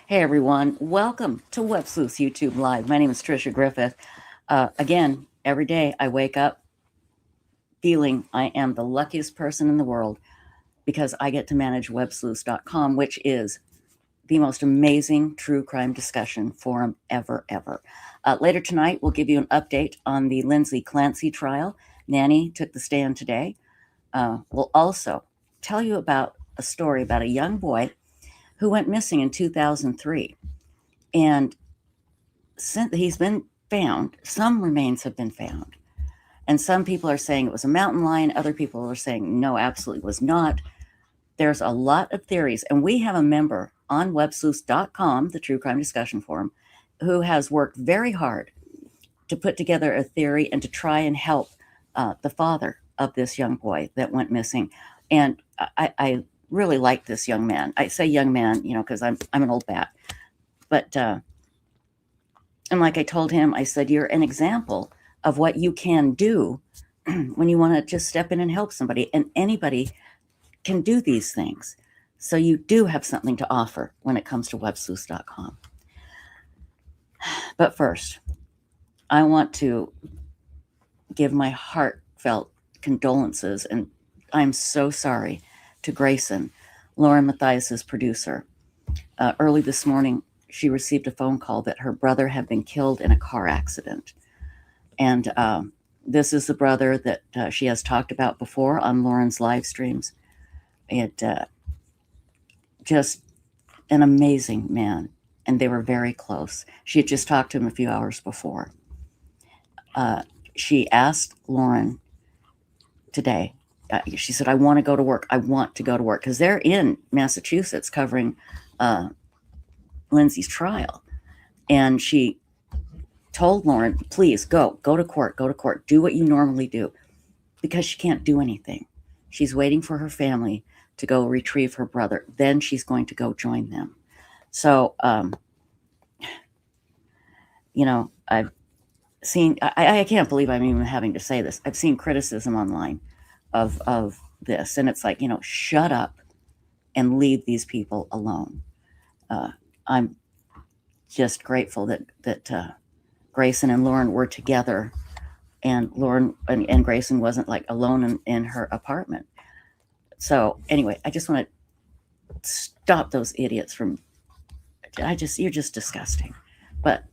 Hey everyone, welcome to Websleuths YouTube Live. My name is Trisha Griffith. Again, every day I wake up feeling I am the luckiest person in the world because I get to manage Websleuths.com, which is the most amazing true crime discussion forum ever. Later tonight, we'll give you an update on the Lindsay Clancy trial. Nanny took the stand today. We'll also tell you about a story about a young boy who went missing in 2003. And since he's been found, some remains have been found. And some people are saying it was a mountain lion. Other people are saying, no, absolutely was not. There's a lot of theories. And we have a member on websleuths.com, the True Crime Discussion Forum, who has worked very hard to put together a theory and to try and help the father of this young boy that went missing. And I really like this young man. I say young man, because I'm an old bat. But and like I told him, I said, you're an example of what you can do when you want to just step in and help somebody. And anybody can do these things. So you do have something to offer when it comes to websleuths.com. But first, I want to give my heartfelt condolences, and I'm so sorry, to Grayson, Lauren Mathias's producer. Early this morning, she received a phone call that her brother had been killed in a car accident. And this is the brother that she has talked about before on Lauren's live streams. It just an amazing man, and they were very close. She had just talked to him a few hours before. She asked Lauren today, she said, I want to go to work. I want to go to work, because they're in Massachusetts covering Lindsay's trial. And she told Lauren, please go to court, do what you normally do, because she can't do anything. She's waiting for her family to go retrieve her brother. Then she's going to go join them. So, I've seen, I can't believe I'm even having to say this. I've seen criticism online of this, and it's like, shut up and leave these people alone. I'm just grateful that Grayson and Lauren were together, and Lauren and Grayson wasn't like alone in her apartment. So anyway, I just want to stop those idiots from, you're just disgusting. But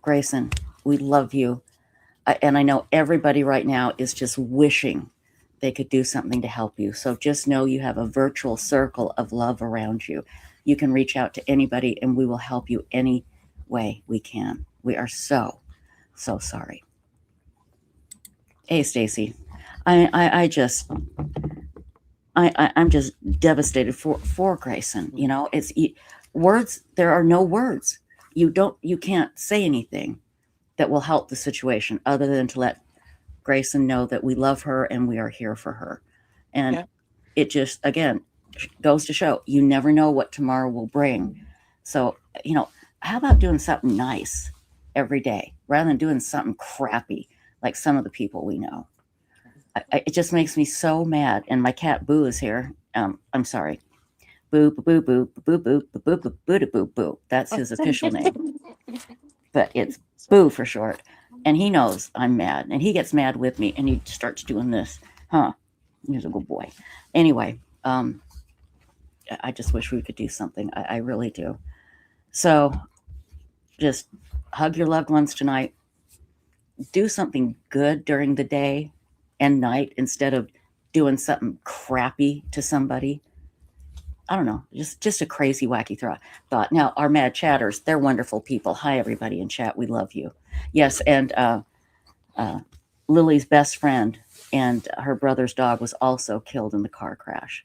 Grayson, we love you. And I know everybody right now is just wishing they could do something to help you. So just know you have a virtual circle of love around you. You can reach out to anybody, and we will help you any way we can. We are so sorry. Hey, Stacy, I'm just devastated for Grayson. It's words. There are no words. You can't say anything that will help the situation other than to let Grayson know that we love her and we are here for her. And it just, again, goes to show you never know what tomorrow will bring. So, how about doing something nice every day rather than doing something crappy like some of the people we know? It just makes me so mad. And my cat Boo is here. I'm sorry. Boo, boo, boo, boo, boo, boo, boo, boo, boo, boo, boo. That's his official name. But it's Boo for short. And he knows I'm mad. And he gets mad with me, and he starts doing this. He's a good boy. Anyway, I just wish we could do something. I really do. So just hug your loved ones tonight. Do something good during the day and night instead of doing something crappy to somebody. I don't know, just a crazy, wacky thought. Now, our mad chatters, they're wonderful people. Hi, everybody in chat. We love you. Yes, and Lily's best friend and her brother's dog was also killed in the car crash.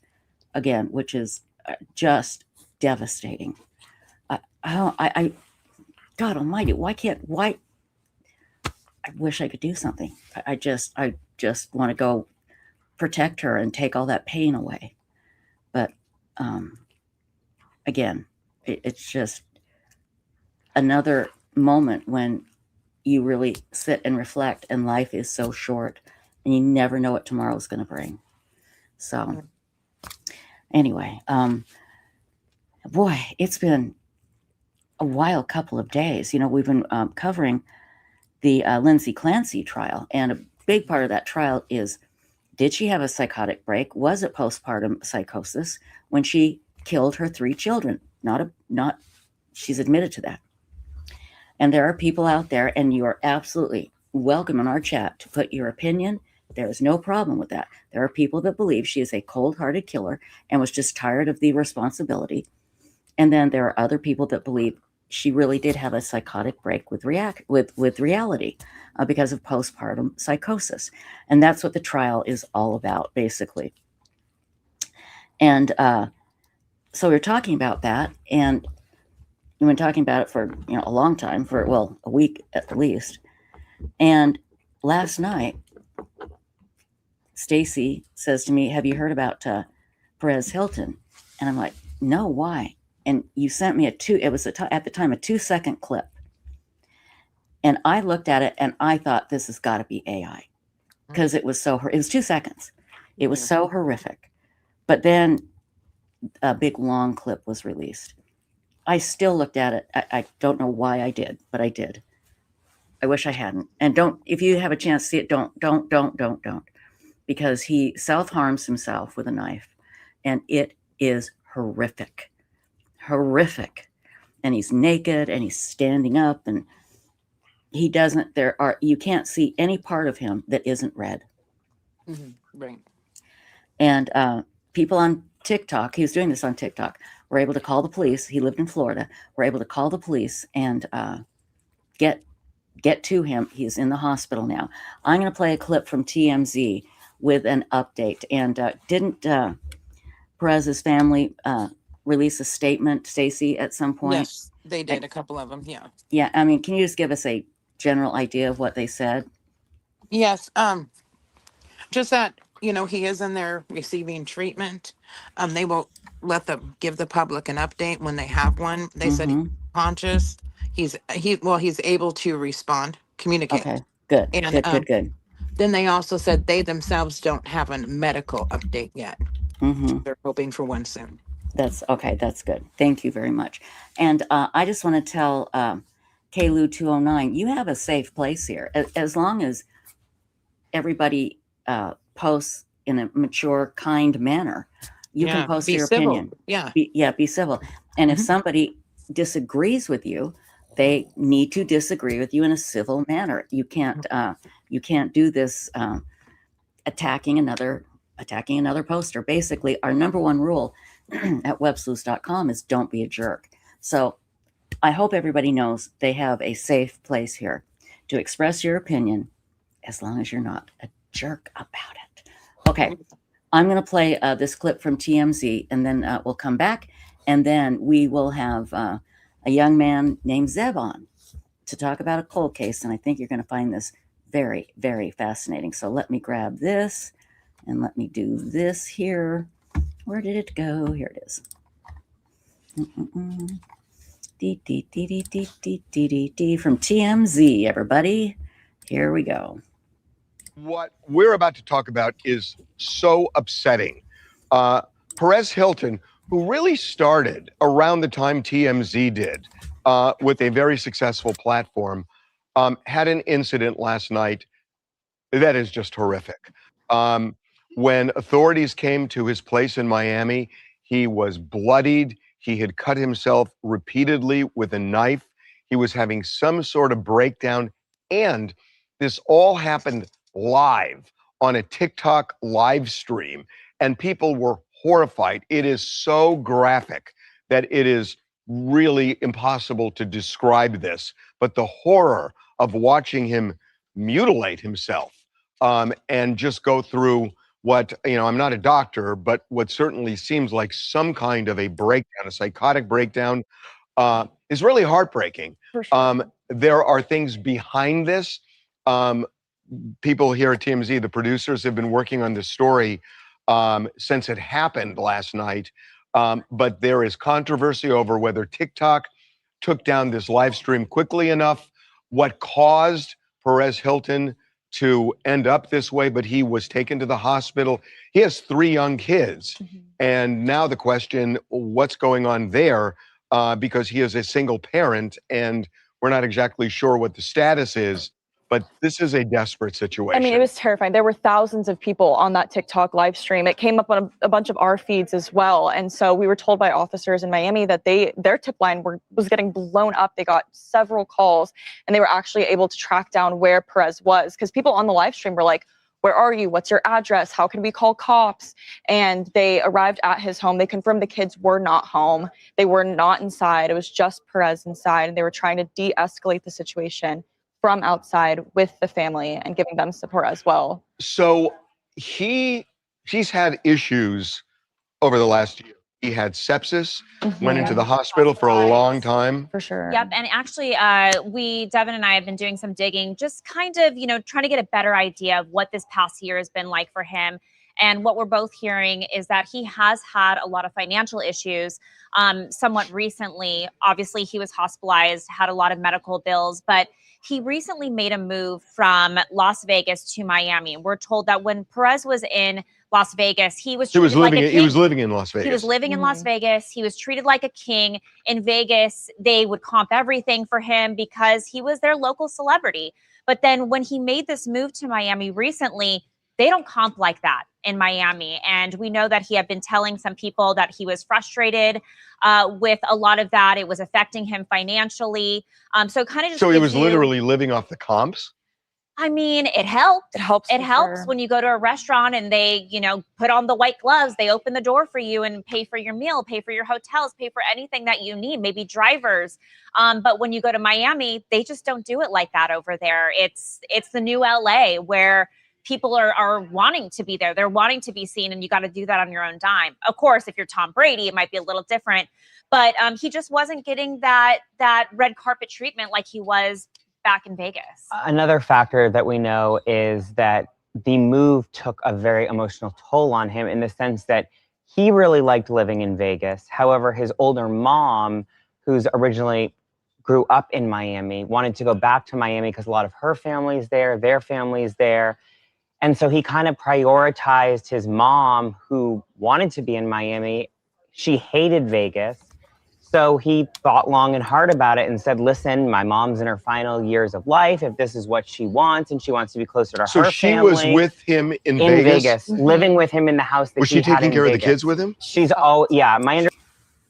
Again, which is just devastating. God almighty, why? I wish I could do something. I just want to go protect her and take all that pain away. But again, it's just another moment when you really sit and reflect, and life is so short, and you never know what tomorrow is going to bring. So anyway, boy, it's been wild couple of days. You know, we've been covering the Lindsay Clancy trial, and a big part of that trial is, did she have a psychotic break? Was it postpartum psychosis when she killed her 3 children? She's admitted to that. And there are people out there, and you are absolutely welcome in our chat to put your opinion. There is no problem with that. There are people that believe she is a cold-hearted killer and was just tired of the responsibility. And then there are other people that believe she really did have a psychotic break with reality because of postpartum psychosis. And that's what the trial is all about, basically. And so we're talking about that, and we've been talking about it for a long time, for a week at least. And last night, Stacy says to me, "Have you heard about Perez Hilton?" And I'm like, "No, why?" And you sent me at the time a 2-second clip. And I looked at it and I thought, this has got to be AI, because it was 2 seconds. It was so horrific. But then a big long clip was released. I still looked at it. I don't know why I did, but I did. I wish I hadn't. And if you have a chance to see it, don't. Because he self-harms himself with a knife. And it is horrific. Horrific. And he's naked and he's standing up, and you can't see any part of him that isn't red. Right. And people on TikTok, he was doing this on TikTok, were able to call the police. He lived in Florida. Were able to call the police and get to him. He's in the hospital now. I'm going to play a clip from TMZ with an update. And didn't Perez's family release a statement, Stacy, at some point? Yes, they did. A couple of them. Yeah. Yeah. I mean, can you just give us a general idea of what they said? Yes. Just that, he is in there receiving treatment. They will give the public an update when they have one. They said he's conscious. He's able to respond, communicate. Okay, good. And, Good. Then they also said they themselves don't have a medical update yet. They're hoping for one soon. That's okay. That's good. Thank you very much. And I just want to tell KLU 209, you have a safe place here. As long as everybody posts in a mature, kind manner, you can post your opinion. Be civil. And if somebody disagrees with you, they need to disagree with you in a civil manner. You can't do this attacking another poster. Basically, our number one rule at websleuths.com is don't be a jerk. So I hope everybody knows they have a safe place here to express your opinion, as long as you're not a jerk about it. Okay, I'm going to play this clip from TMZ, and then we'll come back, and then we will have a young man named Zeb on to talk about a cold case, and I think you're going to find this very, very fascinating. So let me grab this, and let me do this here. Where did it go? Here it is. From TMZ, everybody. Here we go. What we're about to talk about is so upsetting. Perez Hilton, who really started around the time TMZ did with a very successful platform, had an incident last night that is just horrific. When authorities came to his place in Miami, he was bloodied. He had cut himself repeatedly with a knife. He was having some sort of breakdown. And this all happened live on a TikTok live stream. And people were horrified. It is so graphic that it is really impossible to describe this. But the horror of watching him mutilate himself and just go through what, I'm not a doctor, but what certainly seems like some kind of a breakdown, a psychotic breakdown, is really heartbreaking. For sure. There are things behind this. People here at TMZ, the producers, have been working on this story since it happened last night. But there is controversy over whether TikTok took down this live stream quickly enough, what caused Perez Hilton to end up this way, but he was taken to the hospital. He has 3 young kids. And now the question, what's going on there? because he is a single parent, and we're not exactly sure what the status is. But this is a desperate situation. I mean, it was terrifying. There were thousands of people on that TikTok live stream. It came up on a bunch of our feeds as well. And so we were told by officers in Miami that their tip line was getting blown up. They got several calls, and they were actually able to track down where Perez was, because people on the live stream were like, where are you? What's your address? How can we call cops? And they arrived at his home. They confirmed the kids were not home. They were not inside. It was just Perez inside, and they were trying to de-escalate the situation from outside with the family and giving them support as well. So he's had issues over the last year. He had sepsis, went into the hospital for a long time. For sure. Yep. And actually, Devin and I have been doing some digging, just kind of, trying to get a better idea of what this past year has been like for him. And what we're both hearing is that he has had a lot of financial issues somewhat recently. Obviously, he was hospitalized, had a lot of medical bills, but he recently made a move from Las Vegas to Miami. We're told that when Perez was in Las Vegas, he was living in Las Vegas. He was living in Las Vegas. He was treated like a king. In Vegas, they would comp everything for him because he was their local celebrity. But then when he made this move to Miami recently, they don't comp like that in Miami. And we know that he had been telling some people that he was frustrated with a lot of that. It was affecting him financially. So he was literally living off the comps? I mean, it helps. It helps. It helps when you go to a restaurant and they, put on the white gloves, they open the door for you and pay for your meal, pay for your hotels, pay for anything that you need, maybe drivers. But when you go to Miami, they just don't do it like that over there. It's the new LA where people are wanting to be there. They're wanting to be seen, and you got to do that on your own dime. Of course, if you're Tom Brady, it might be a little different, but he just wasn't getting that red carpet treatment like he was back in Vegas. Another factor that we know is that the move took a very emotional toll on him in the sense that he really liked living in Vegas. However, his older mom, who's originally grew up in Miami, wanted to go back to Miami because a lot of her family's there, their family's there. And so he kind of prioritized his mom, who wanted to be in Miami. She hated Vegas. So he thought long and hard about it and said, listen, my mom's in her final years of life. If this is what she wants and she wants to be closer to her family. So she was with him in Vegas? Living with him in the house that was she taking care of the kids with him?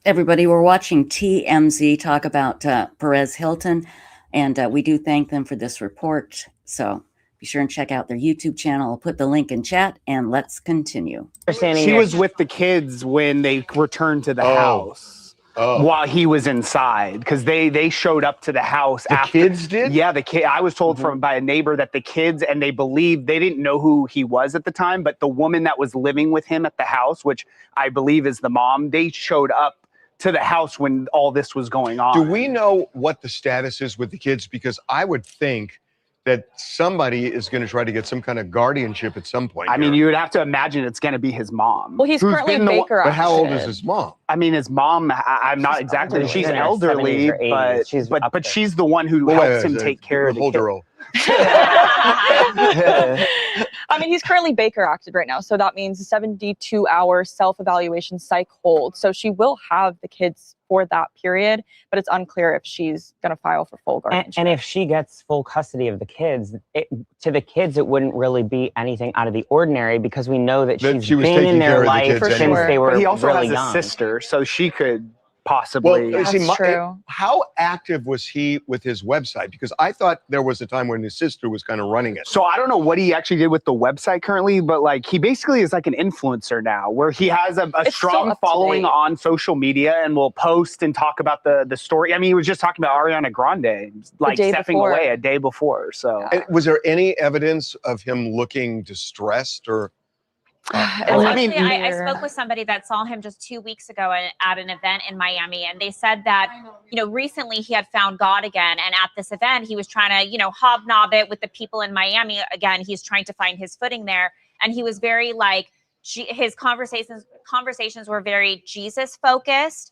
Everybody, we're watching TMZ talk about Perez Hilton, and we do thank them for this report. So be sure and check out their YouTube channel. I'll put the link in chat, and let's continue. She was with the kids when they returned to the house. While he was inside, because they showed up to the house. The kids did? Yeah, the kid. I was told by a neighbor that the kids, and they believed, they didn't know who he was at the time, but the woman that was living with him at the house, which I believe is the mom, they showed up to the house when all this was going on. Do we know what the status is with the kids? Because I would think that somebody is going to try to get some kind of guardianship at some point. I mean, you would have to imagine it's going to be his mom. Well, he's currently Baker. But how old is his mom? I mean, his mom, I'm not exactly. She's elderly, but she's the one who helps him take care of the kids. I mean, he's currently Baker acted right now. So that means a 72-hour self-evaluation psych hold. So she will have the kids for that period, but it's unclear if she's going to file for full guardianship. And if she gets full custody of the kids, to the kids, it wouldn't really be anything out of the ordinary because we know that she was been in their life since they were really young. He also has a sister, so she could possibly. That's true. How active was he with his website? Because I thought there was a time when his sister was kind of running it. So I don't know what he actually did with the website currently, but like he basically is like an influencer now, where he has a strong following on social media and will post and talk about the story. I mean, he was just talking about Ariana Grande, like stepping away a day before. So was there any evidence of him looking distressed or? I spoke with somebody that saw him just 2 weeks ago at an event in Miami, and they said that, recently he had found God again. And at this event, he was trying to, hobnob it with the people in Miami. Again, he's trying to find his footing there. And he was very his conversations were very Jesus focused.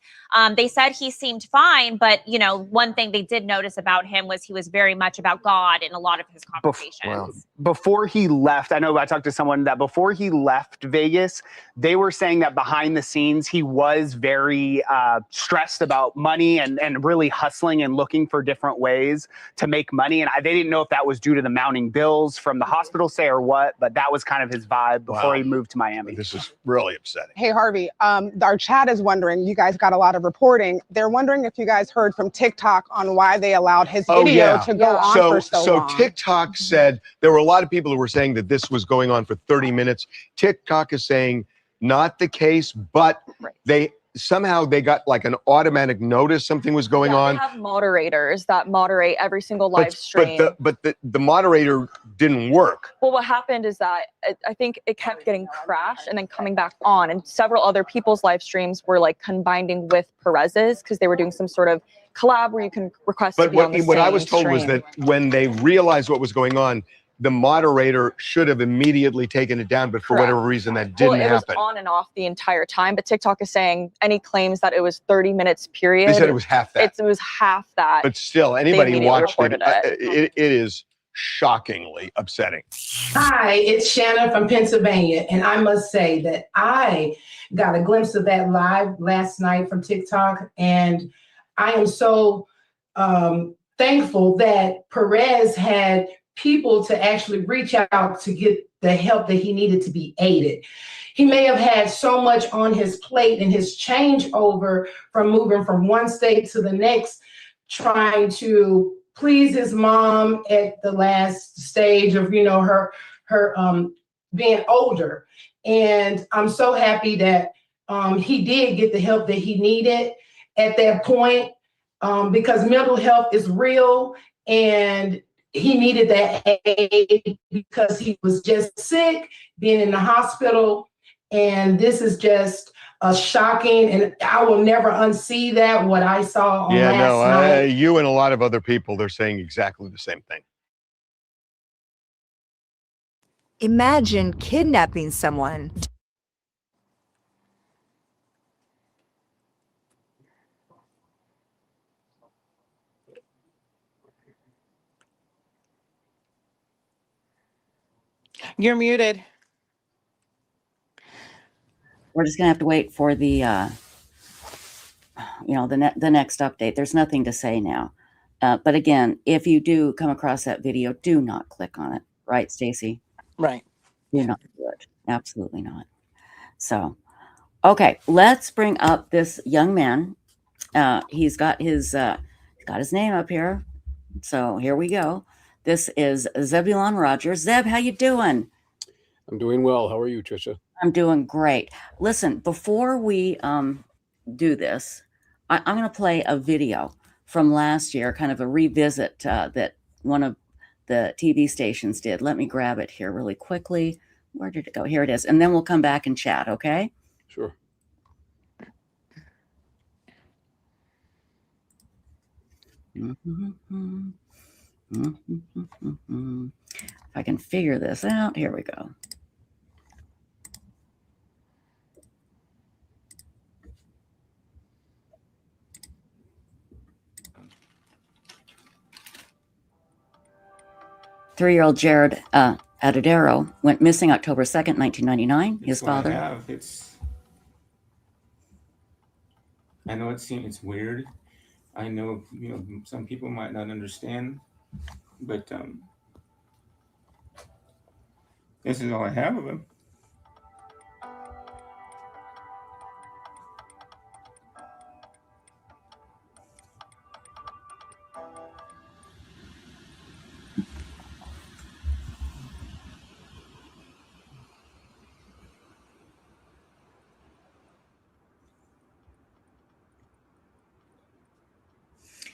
They said he seemed fine, but you know, one thing they did notice about him was he was very much about God in a lot of his conversations. Before he left, I know I talked to someone that before he left Vegas, they were saying that behind the scenes he was very stressed about money and really hustling and looking for different ways to make money. And they didn't know if that was due to the mounting bills from the hospital, say, or what, but that was kind of his vibe before he moved to Miami. This is really upsetting. Hey, Harvey, our chat is wondering, you guys got a lot of reporting. They're wondering if you guys heard from TikTok on why they allowed his video to go on for so long. So TikTok said there were a lot of people who were saying that this was going on for 30 minutes. TikTok is saying not the case, but they got like an automatic notice something was going on. They have moderators that moderate every single live stream. But the moderator didn't work. Well, what happened is that I think it kept getting crashed and then coming back on, and several other people's live streams were like combining with Perez's because they were doing some sort of collab where you can request to be on the same what I was told stream. was that when they realized what was going on, the moderator should have immediately taken it down, but for whatever reason that didn't happen. It was on and off the entire time, but TikTok is saying any claims that it was 30 minutes period. They said it was half that. It was half that. But still, anybody watched it, it is shockingly upsetting. Hi, it's Shannon from Pennsylvania, and I must say that I got a glimpse of that live last night from TikTok, and I am so thankful that Perez had people to actually reach out to get the help that he needed to be aided. He may have had so much on his plate and his changeover from moving from one state to the next, trying to please his mom at the last stage of, you know, her being older. And I'm so happy that he did get the help that he needed at that point, because mental health is real, and he needed that aid because he was just sick, being in the hospital. And this is just shocking, and I will never unsee that, what I saw on last night. You and a lot of other people, they're saying exactly the same thing. Imagine kidnapping someone. You're muted. We're just gonna have to wait for the the next update. There's nothing to say now, but again, if you do come across that video, do not click on it. Right, Stacy? Right. Do not do it. Absolutely not. So, okay, let's bring up this young man. He's got his name up here. So here we go. This is Zebulon Rogers. Zeb, how you doing? I'm doing well. How are you, Trisha? I'm doing great. Listen, before we do this, I'm going to play a video from last year, kind of a revisit that one of the TV stations did. Let me grab it here really quickly. Where did it go? Here it is. And then we'll come back and chat, okay? Sure. If I can figure this out, here we go. Three-year-old Jaryd Atadero went missing October 2nd, 1999. His father. I know it's weird. I know, some people might not understand, but this is all I have of him.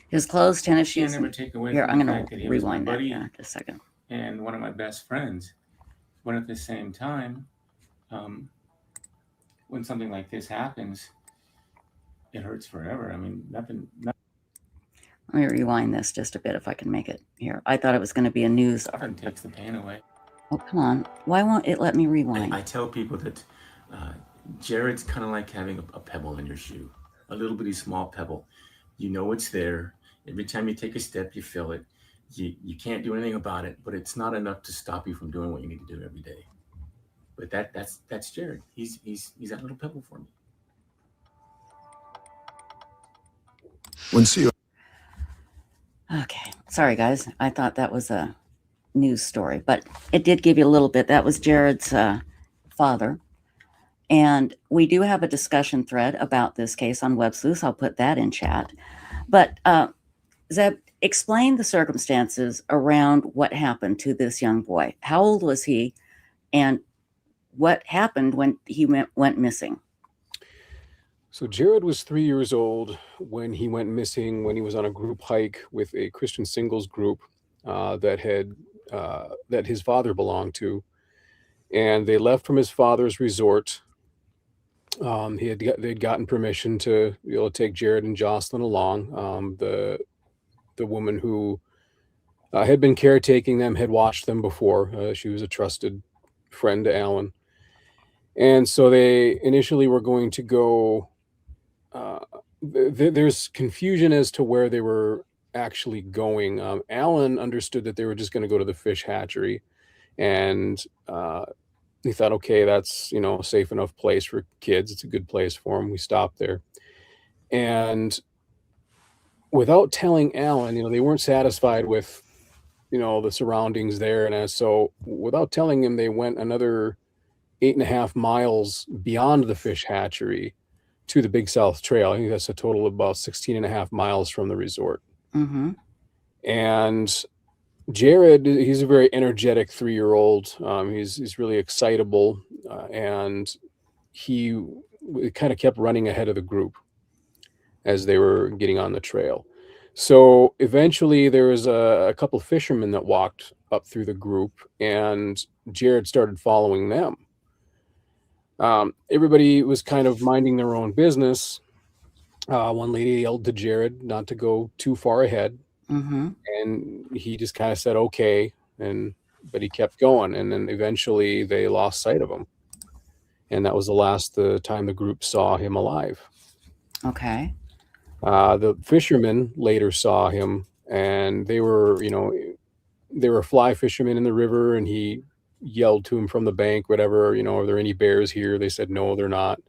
His clothes, tennis shoes. Never take away Here, from I'm the going fact that to he was my rewind that buddy here just a second. and one of my best friends. But at the same time, when something like this happens, it hurts forever. I mean, nothing. Let me rewind this just a bit if I can make it here. I thought it was going to be a news. Nothing takes the pain away. Oh, come on. Why won't it let me rewind? I tell people that Jaryd's kind of like having a pebble in your shoe, a little bitty small pebble. You know it's there. Every time you take a step, you feel it. You can't do anything about it, but it's not enough to stop you from doing what you need to do every day. But that's Jaryd. He's that little pebble for me. Okay, sorry guys. I thought that was a news story, but it did give you a little bit. That was Jaryd's father. And we do have a discussion thread about this case on Websleuths. I'll put that in chat. But Zeb, explain the circumstances around what happened to this young boy. How old was he, and what happened when he went missing? So Jaryd was 3 years old when he went missing, when he was on a group hike with a Christian singles group that his father belonged to. And they left from his father's resort. They'd gotten permission to be able to take Jaryd and Jocelyn along. The woman who had been caretaking them had watched them before. She was a trusted friend to Alan. And so they initially were going to go. There's confusion as to where they were actually going. Alan understood that they were just going to go to the fish hatchery, and he thought, okay, that's a safe enough place for kids. It's a good place for them. We stopped there, and without telling Alan, they weren't satisfied with the surroundings there, and so without telling him, they went another 8.5 miles beyond the fish hatchery to the Big South Trail. I think that's a total of about 16.5 miles from the resort. Mm-hmm. And Jaryd, he's a very energetic 3-year-old. He's really excitable, and he kind of kept running ahead of the group as they were getting on the trail. So eventually there was a couple of fishermen that walked up through the group, and Jaryd started following them. Everybody was kind of minding their own business. One lady yelled to Jaryd not to go too far ahead. Mm-hmm. And he just kind of said, okay. But he kept going. And then eventually they lost sight of him. And that was the time the group saw him alive. Okay. The fishermen later saw him, and they were fly fishermen in the river, and he yelled to him from the bank, whatever, are there any bears here? They said, no, they're not.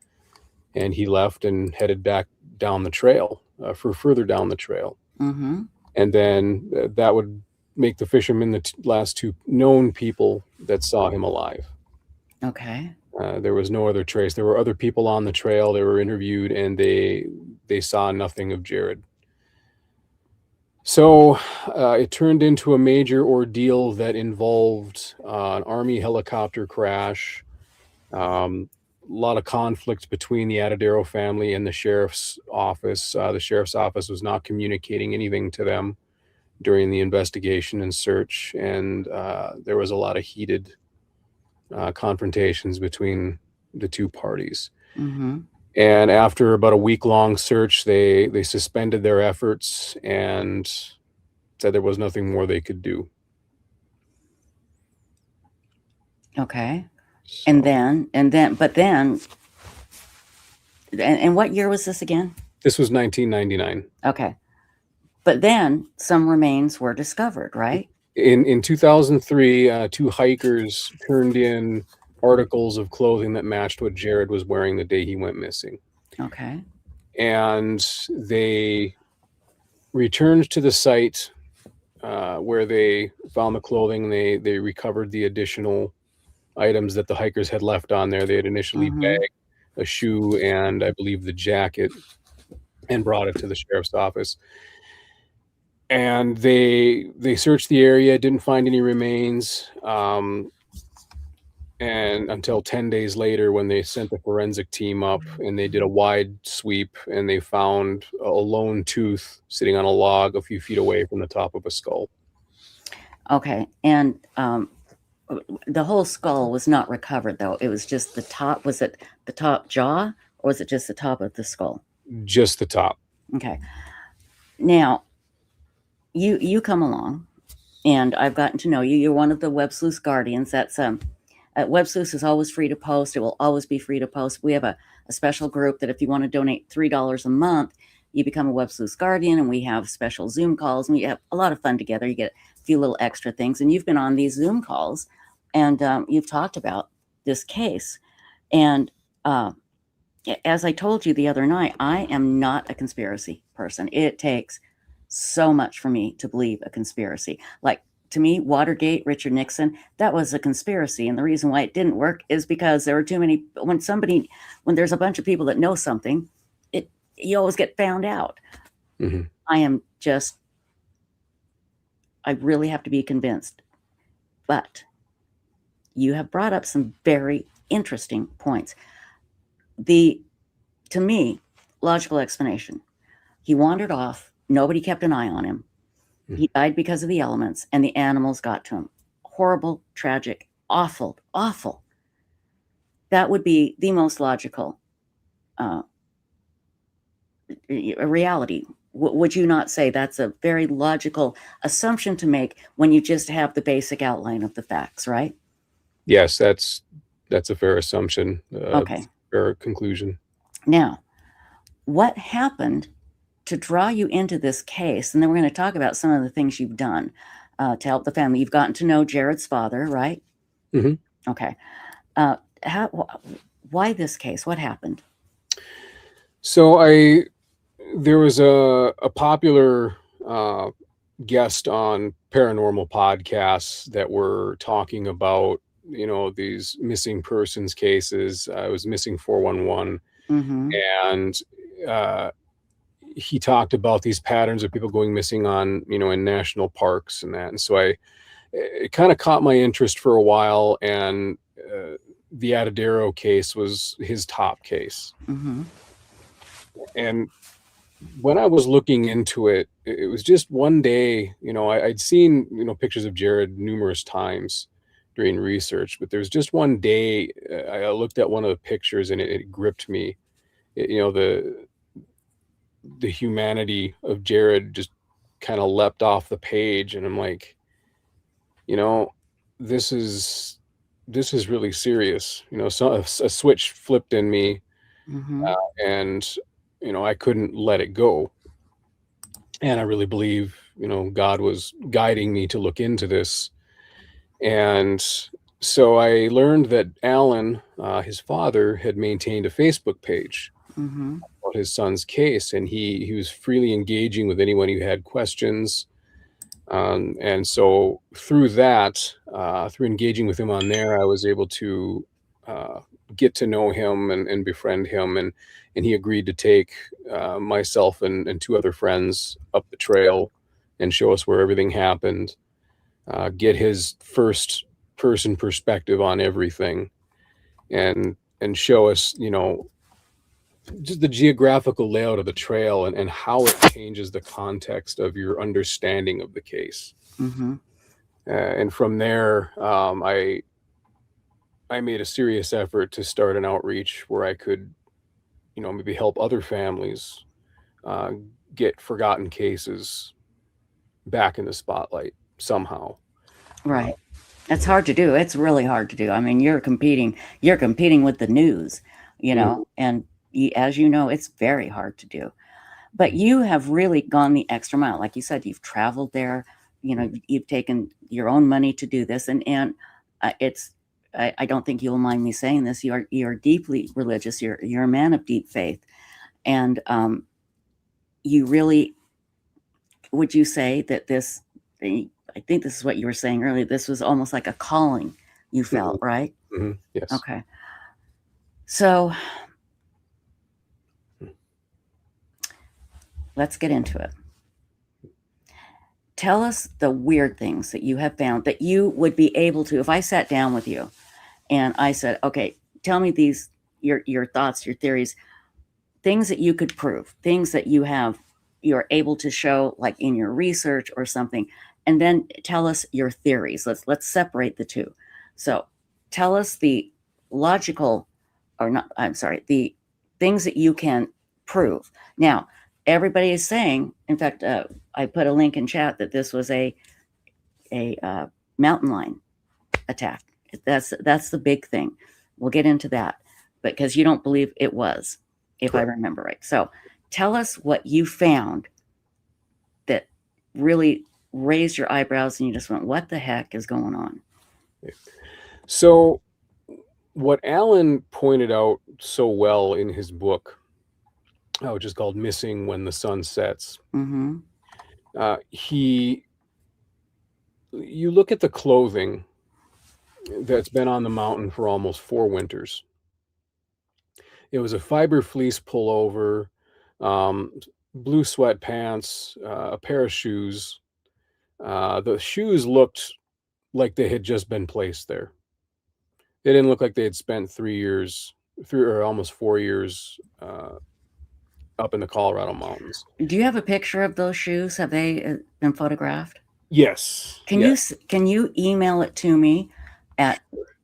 And he left and headed back down the trail, further down the trail. Mm-hmm. And then that would make the fishermen the last two known people that saw him alive. Okay. There was no other trace. There were other people on the trail. They were interviewed, and they saw nothing of Jaryd. So it turned into a major ordeal that involved an Army helicopter crash, a lot of conflict between the Atadero family and the sheriff's office. The sheriff's office was not communicating anything to them during the investigation and search, and there was a lot of heated confrontations between the two parties. Mm-hmm. And after about a week-long search, they suspended their efforts and said there was nothing more they could do. Okay. So, And what year was this again? this was 1999. Okay. But then some remains were discovered, right? In 2003, two hikers turned in articles of clothing that matched what Jaryd was wearing the day he went missing. Okay. And they returned to the site where they found the clothing. They recovered the additional items that the hikers had left on there. They had initially bagged a shoe and I believe the jacket and brought it to the sheriff's office. And they searched the area, didn't find any remains. And until 10 days later, when they sent the forensic team up and they did a wide sweep, and they found a lone tooth sitting on a log a few feet away from the top of a skull. Okay. And the whole skull was not recovered, though. It was just the top. Was it the top jaw, or was it just the top of the skull? Just the top. Okay. Now, you come along, and I've gotten to know you. You're one of the Websleuths guardians. That's Websleuths is always free to post. It will always be free to post. We have a special group that if you want to donate $3 a month, you become a Websleuths Guardian, and we have special Zoom calls, and we have a lot of fun together. You get a few little extra things, and you've been on these Zoom calls, and you've talked about this case. And as I told you the other night, I am not a conspiracy person. It takes so much for me to believe a conspiracy. Like, to me, Watergate, Richard Nixon, that was a conspiracy. And the reason why it didn't work is because there were too many, when there's a bunch of people that know something, you always get found out. Mm-hmm. I really have to be convinced. But you have brought up some very interesting points. To me, logical explanation. He wandered off. Nobody kept an eye on him. He died because of the elements, and the animals got to him. Horrible, tragic, awful, awful. That would be the most logical reality. Would you not say that's a very logical assumption to make when you just have the basic outline of the facts, right? Yes, that's a fair assumption. Okay. Fair conclusion. Now, what happened to draw you into this case? And then we're going to talk about some of the things you've done to help the family. You've gotten to know Jaryd's father, right? Mm-hmm. Okay. Why this case? What happened? So there was a popular guest on paranormal podcasts that were talking about, these missing persons cases. It was Missing 411. Mm-hmm. And he talked about these patterns of people going missing on, in national parks and that. And so it kind of caught my interest for a while. And the Atadero case was his top case. Mm-hmm. And when I was looking into it, it was just one day, I'd seen, pictures of Jaryd numerous times during research, but there was just one day I looked at one of the pictures and it gripped me. The humanity of Jaryd just kind of leapt off the page, and I'm like, this is really serious. So a switch flipped in me. Mm-hmm. And I couldn't let it go. And I really believe, God was guiding me to look into this. And so I learned that Alan, his father, had maintained a Facebook page Mm-hmm. about his son's case, and he was freely engaging with anyone who had questions. And so through that, through engaging with him on there, I was able to get to know him and befriend him, and he agreed to take myself and two other friends up the trail and show us where everything happened, get his first person perspective on everything, and show us, just the geographical layout of the trail and how it changes the context of your understanding of the case. Mm-hmm. And from there, I made a serious effort to start an outreach where I could, maybe help other families get forgotten cases back in the spotlight somehow. Right. That's hard to do. It's really hard to do. I mean, you're competing with the news, and as you know, it's very hard to do. But you have really gone the extra mile. Like you said, you've traveled there, you've taken your own money to do this. And I don't think you'll mind me saying this. You're deeply religious. You're a man of deep faith. And you really, would you say that this, I think this is what you were saying earlier, this was almost like a calling you felt, Mm-hmm. right? Mm-hmm. Yes. Okay. So let's get into it. Tell us the weird things that you have found that you would be able to, if I sat down with you and I said, okay, tell me these, your thoughts, your theories, things that you could prove, things that you're able to show, like in your research or something, and then tell us your theories. Let's separate the two. So tell us the the things that you can prove. Now, everybody is saying, in fact, I put a link in chat that this was a mountain lion attack. That's the big thing. We'll get into that, but because you don't believe it was, if I remember right. So tell us what you found that really raised your eyebrows and you just went, what the heck is going on? So what Alan pointed out so well in his book, which is called Missing When the Sun Sets, Mm-hmm. You look at the clothing that's been on the mountain for almost 4 winters. It was a fiber fleece pullover, blue sweatpants, a pair of shoes. The shoes looked like they had just been placed there. They didn't look like they had spent 3 or almost 4 years up in the Colorado mountains. Do you have a picture of those shoes? Have they been photographed? Yes. Can you email it to me at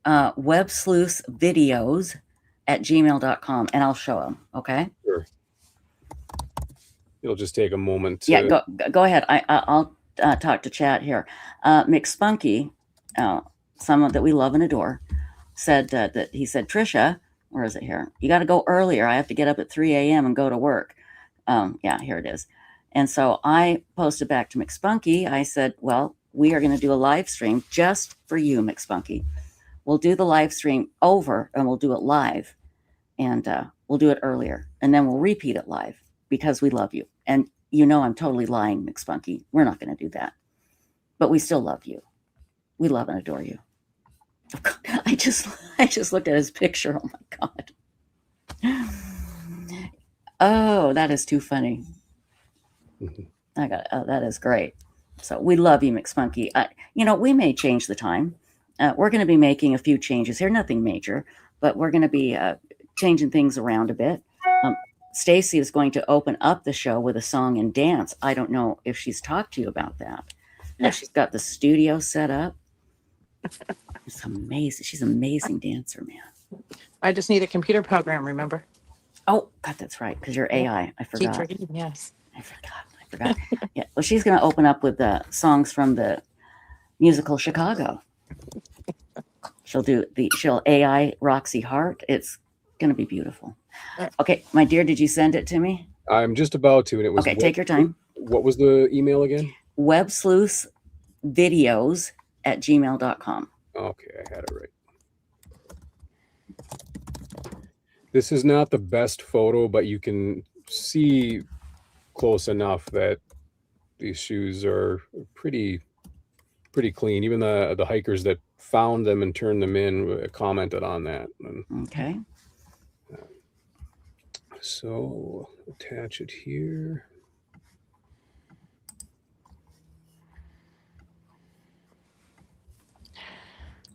websleuthsvideos@gmail.com and I'll show them. Okay. Sure. It'll just take a moment. Yeah. Go ahead. I'll talk to chat here. McSpunky, someone that we love and adore, said that he said, Trisha, where is it here? You got to go earlier. I have to get up at 3 a.m. and go to work. Yeah, here it is. And so I posted back to McSpunky. I said, well, we are going to do a live stream just for you, McSpunky. We'll do the live stream over and we'll do it live. And we'll do it earlier. And then we'll repeat it live because we love you. And you know I'm totally lying, McSpunky. We're not going to do that. But we still love you. We love and adore you. I just looked at his picture. Oh, my God. Oh, that is too funny. That is great. So we love you, McSpunky. We may change the time. We're going to be making a few changes here, nothing major, but we're going to be changing things around a bit. Stacy is going to open up the show with a song and dance. I don't know if she's talked to you about that. She's got the studio set up. It's amazing. She's an amazing dancer, man. I just need a computer program, remember? Oh, God, that's right, because you're AI. I forgot. Yes. I forgot. Yeah. Well, she's going to open up with the songs from the musical Chicago. She'll AI Roxy Hart. It's going to be beautiful. Okay, my dear, did you send it to me? I'm just about to, and it was okay. Take your time. What was the email again? Websleuthsvideos@gmail.com. Okay, I had it right. This is not the best photo, but you can see close enough that these shoes are pretty clean. Even the hikers that found them and turned them in commented on that. Okay. So attach it here.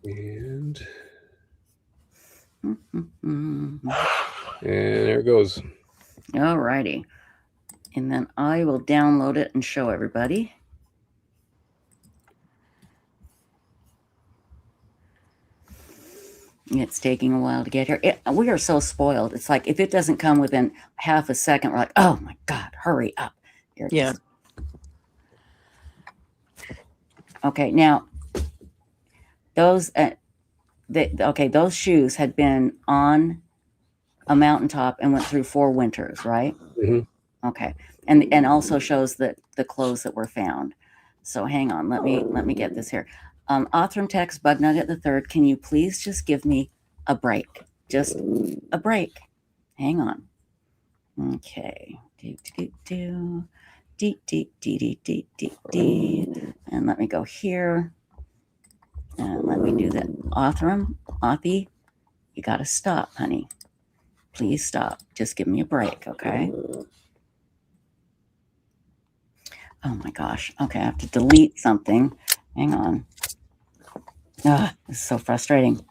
And there it goes. All righty. And then I will download it and show everybody. It's taking a while to get here. We are so spoiled. It's like if it doesn't come within half a second, we're like, oh my God, hurry up. Here it is. Okay, now those those shoes had been on a mountaintop and went through 4 winters, right? Mm-hmm. Okay, and also shows that the clothes that were found. So hang on, let me get this here. Othram text Bug Nugget the Third. Can you please just give me a break? Just a break. Hang on. Okay. And let me go here. And let me do that. Othie, you got to stop, honey. Please stop. Just give me a break, okay? Oh my gosh. Okay, I have to delete something. Hang on. This is so frustrating.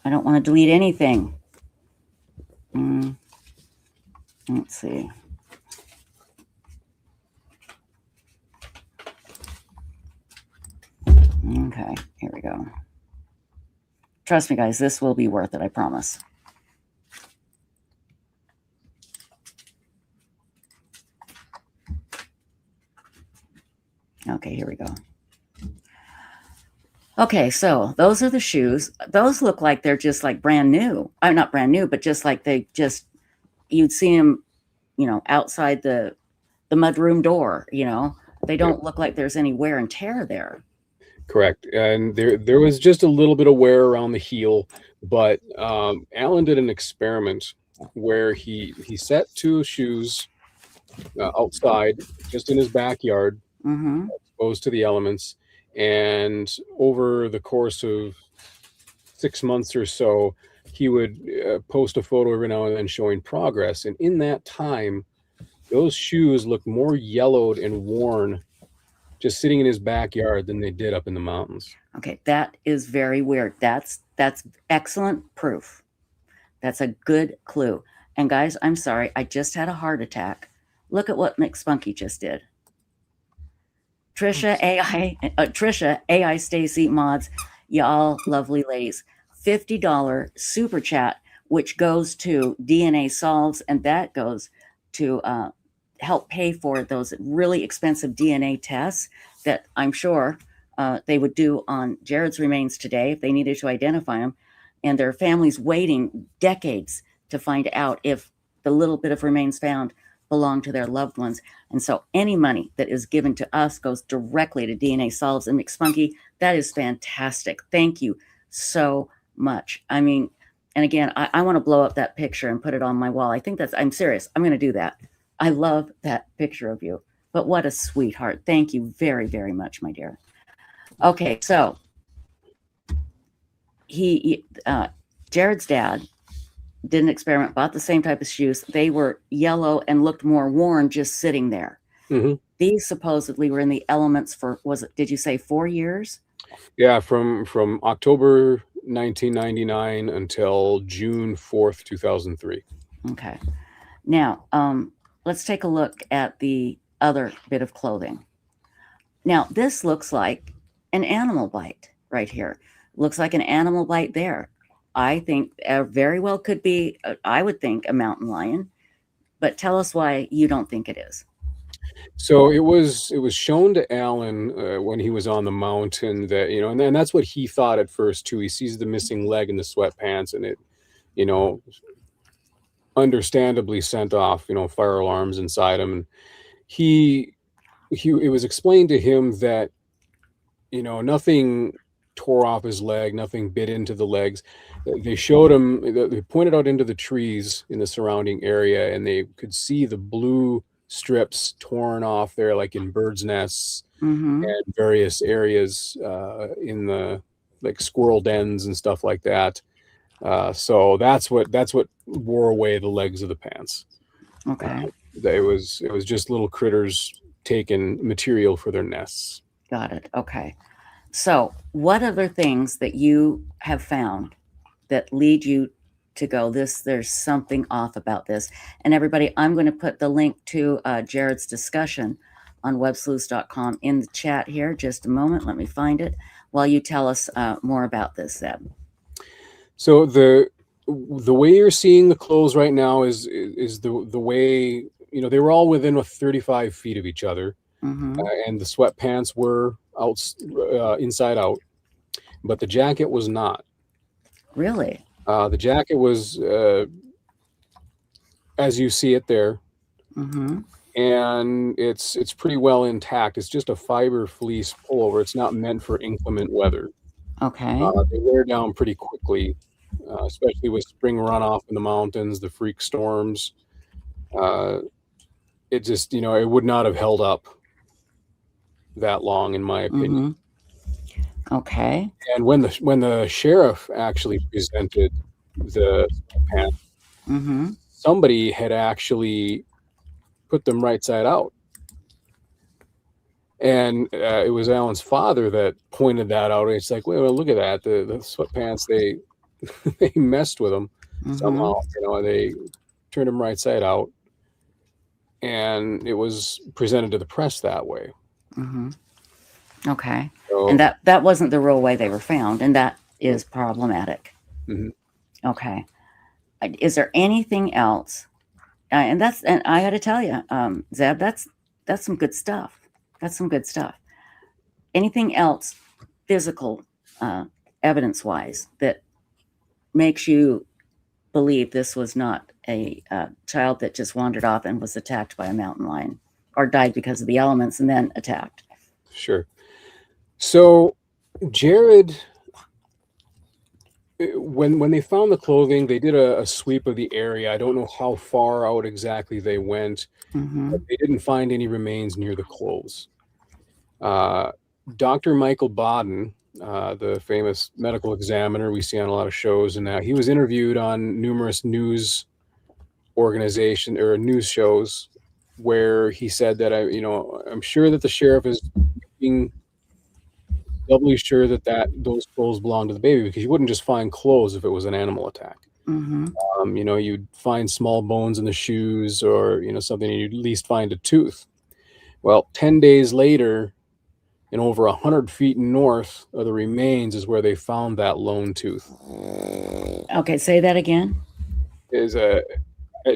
I don't want to delete anything. Let's see. Okay, here we go. Trust me, guys, this will be worth it, I promise. Okay, here we go. Okay, so those are the shoes. Those look like they're just like brand new. I'm not brand new, but just like you'd see them, outside the mudroom door. They don't look like there's any wear and tear there. Correct. And there was just a little bit of wear around the heel, but Alan did an experiment where he set two shoes outside, just in his backyard, exposed to the elements, and over the course of 6 months or so, he would post a photo every now and then showing progress. And in that time, those shoes looked more yellowed and worn just sitting in his backyard than they did up in the mountains. Okay, that is very weird. That's excellent proof. That's a good clue. And guys, I'm sorry, I just had a heart attack. Look at what McSpunky just did. Trisha AI Stacy Mods, y'all lovely ladies. $50 super chat, which goes to DNA Solves, and that goes to help pay for those really expensive DNA tests that I'm sure they would do on Jaryd's remains today if they needed to identify him, and their families waiting decades to find out if the little bit of remains found belong to their loved ones. And so any money that is given to us goes directly to DNA Solves. And McSpunky, that is fantastic. Thank you so much. I mean, and again, I want to blow up that picture and put it on my wall. I'm serious. I'm going to do that. I love that picture of you. But what a sweetheart. Thank you very, very much, my dear. Okay, so Jaryd's dad did an experiment, bought the same type of shoes. They were yellow and looked more worn just sitting there. These supposedly were in the elements for, did you say 4 years? Yeah, from October 1999 until June 4th, 2003. Okay. Now, let's take a look at the other bit of clothing. Now, this looks like an animal bite right here. Looks like an animal bite there. I think very well could be, I would think, a mountain lion. But tell us why you don't think it is. So it was shown to Alan when he was on the mountain that, and that's what he thought at first too. He sees the missing leg in the sweatpants, and it, understandably sent off, fire alarms inside him. And it was explained to him that, nothing tore off his leg, nothing bit into the legs. They showed him, they pointed out into the trees in the surrounding area, and they could see the blue strips torn off there, like in birds' nests and various areas in the squirrel dens and stuff like that. So that's what wore away the legs of the pants. Okay. It was just little critters taking material for their nests. Got it. Okay. So what other things that you have found that lead you to go, there's something off about this? And everybody, I'm going to put the link to Jaryd's discussion on websleuths.com in the chat here. Just a moment. Let me find it while you tell us more about this, Zeb. So the way you're seeing the clothes right now is the way, they were all within 35 feet of each other. And the sweatpants were inside out, but the jacket was not. Really? The jacket was as you see it there, and it's pretty well intact. It's just a fiber fleece pullover. It's not meant for inclement weather. Okay. They wear down pretty quickly, especially with spring runoff in the mountains, the freak storms. It just, it would not have held up that long, in my opinion. Okay. And when the sheriff actually presented the pants, somebody had actually put them right side out, and it was Alan's father that pointed that out. It's like, well, look at that, the sweatpants, they they messed with them somehow. They turned them right side out, and it was presented to the press that way. Okay. So, and that wasn't the real way they were found, and that is problematic. Okay. Is there anything else? And I got to tell you, Zeb, that's some good stuff. That's some good stuff. Anything else physical evidence-wise, that makes you believe this was not a child that just wandered off and was attacked by a mountain lion or died because of the elements and then attacked? Sure. So Jaryd, when they found the clothing, they did a sweep of the area. I don't know how far out exactly they went, but they didn't find any remains near the clothes. Dr. Michael Baden, the famous medical examiner we see on a lot of shows, and he was interviewed on numerous news organization or news shows where he said that I'm sure that the sheriff is being doubly sure that those clothes belong to the baby, because you wouldn't just find clothes if it was an animal attack. You'd find small bones in the shoes, or something, and you'd at least find a tooth. Well, 10 days later, and over 100 feet north of the remains is where they found that lone tooth. Okay, say that again.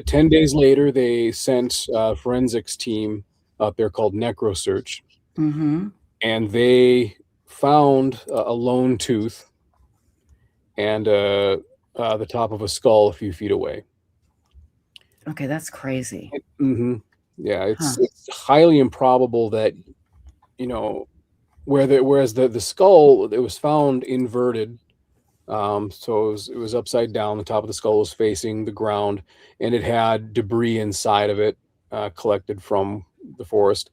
10 days later, they sent a forensics team up there called NecroSearch, and they found a lone tooth and the top of a skull a few feet away. Okay, that's crazy. Yeah, it's highly improbable that, whereas the skull, it was found inverted, so it was upside down. The top of the skull was facing the ground, and it had debris inside of it collected from the forest.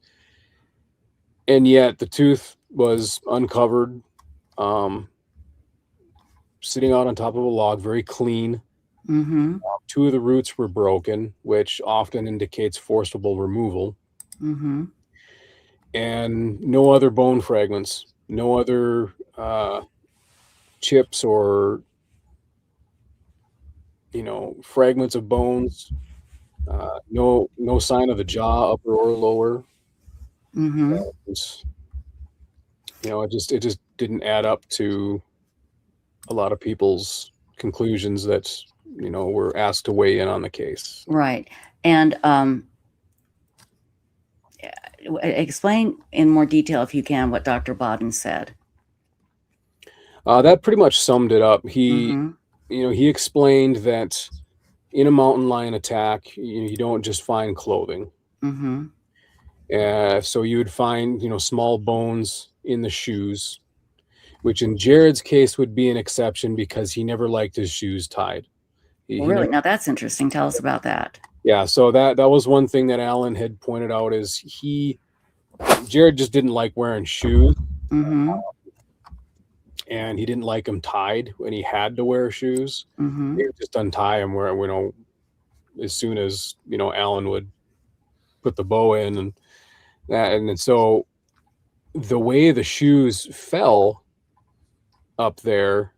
And yet the tooth was uncovered, sitting out on top of a log, very clean. Two of the roots were broken, which often indicates forcible removal. And no other bone fragments, no other chips or fragments of bones, no sign of the jaw, upper or lower. It just didn't add up to a lot of people's conclusions that were asked to weigh in on the case. Right. And explain in more detail, if you can, what Dr. Baden said. That pretty much summed it up. He explained that in a mountain lion attack, you don't just find clothing. So you would find, small bones in the shoes, which in Jaryd's case would be an exception because he never liked his shoes tied. Really? Now that's interesting. Tell us about that. Yeah, so that was one thing that Alan had pointed out, is Jaryd just didn't like wearing shoes. And he didn't like them tied when he had to wear shoes. He would just untie them where, as soon as, Alan would put the bow in and that. And then so the way the shoes fell up there,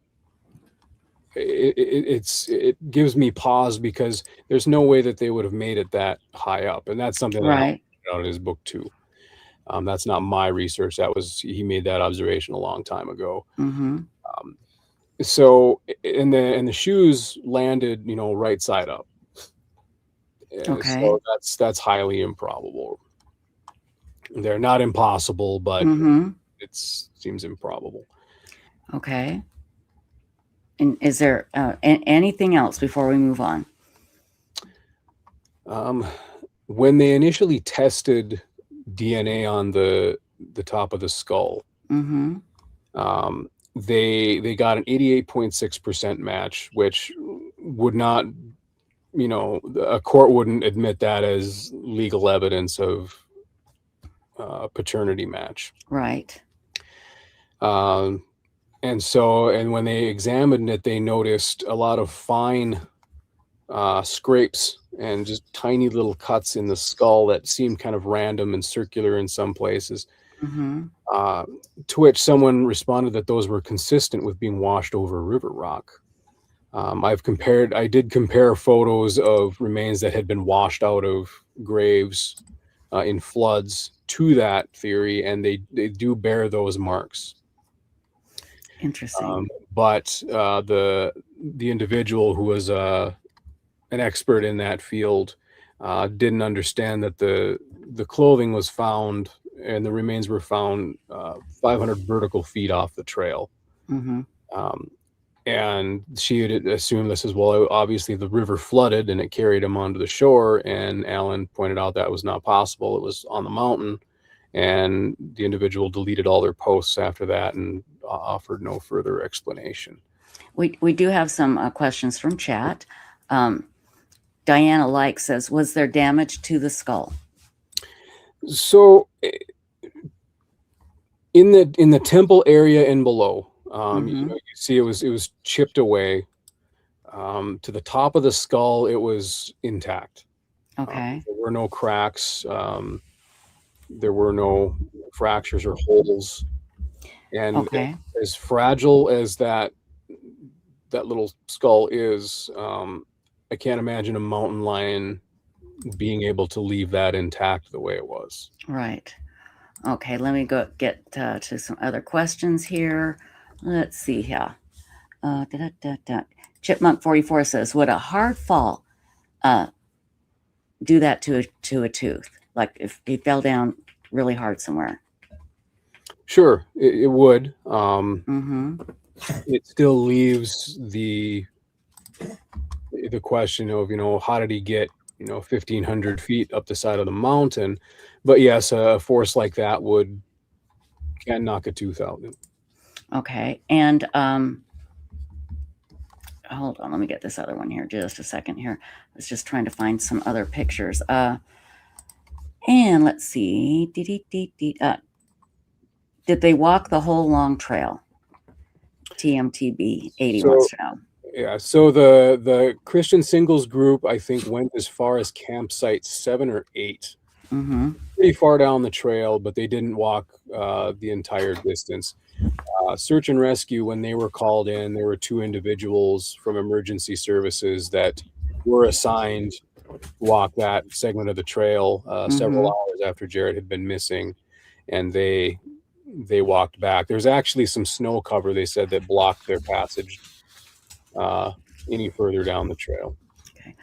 it gives me pause, because there's no way that they would have made it that high up. And that's something that Alan put out in his book too. That's not my research. He made that observation a long time ago. So, and the shoes landed, right side up. Okay. So that's highly improbable. They're not impossible, but it seems improbable. Okay. And is there anything else before we move on? When they initially tested DNA on the top of the skull, they got an 88.6% match, which would not, a court wouldn't admit that as legal evidence of paternity match. Right. And when they examined it, they noticed a lot of fine scrapes and just tiny little cuts in the skull that seemed kind of random and circular in some places. To which someone responded that those were consistent with being washed over river rock. I did compare photos of remains that had been washed out of graves in floods to that theory, and they do bear those marks. Interesting. But the individual who was an expert in that field didn't understand that the clothing was found and the remains were found 500 vertical feet off the trail. And she had assumed this as well. Obviously, the river flooded and it carried him onto the shore. And Alan pointed out that was not possible. It was on the mountain. And the individual deleted all their posts after that and offered no further explanation. We do have some questions from chat. Diana Like says, was there damage to the skull? So in the temple area and below, you see it was chipped away. To the top of the skull, it was intact. Okay. There were no cracks. There were no fractures or holes. And as fragile as that little skull is, I can't imagine a mountain lion being able to leave that intact the way it was. Right. Okay, let me go get to some other questions here. Let's see here. Chipmunk 44 says, would a hard fall do that to a tooth? Like if he fell down really hard somewhere? Sure, it would. It still leaves the question of, how did he get, 1,500 feet up the side of the mountain? But yes, a force like that can knock a tooth out. Okay, and hold on, let me get this other one here just a second here. I was just trying to find some other pictures. And let's see. Did they walk the whole long trail? TMTB 80 wants to know. Yeah, so the Christian Singles group, I think, went as far as campsite 7 or 8. Pretty far down the trail, but they didn't walk the entire distance. Search and rescue, when they were called in, there were 2 individuals from emergency services that were assigned to walk that segment of the trail several hours after Jaryd had been missing, and they walked back. There's actually some snow cover, they said, that blocked their passage any further down the trail. Okay.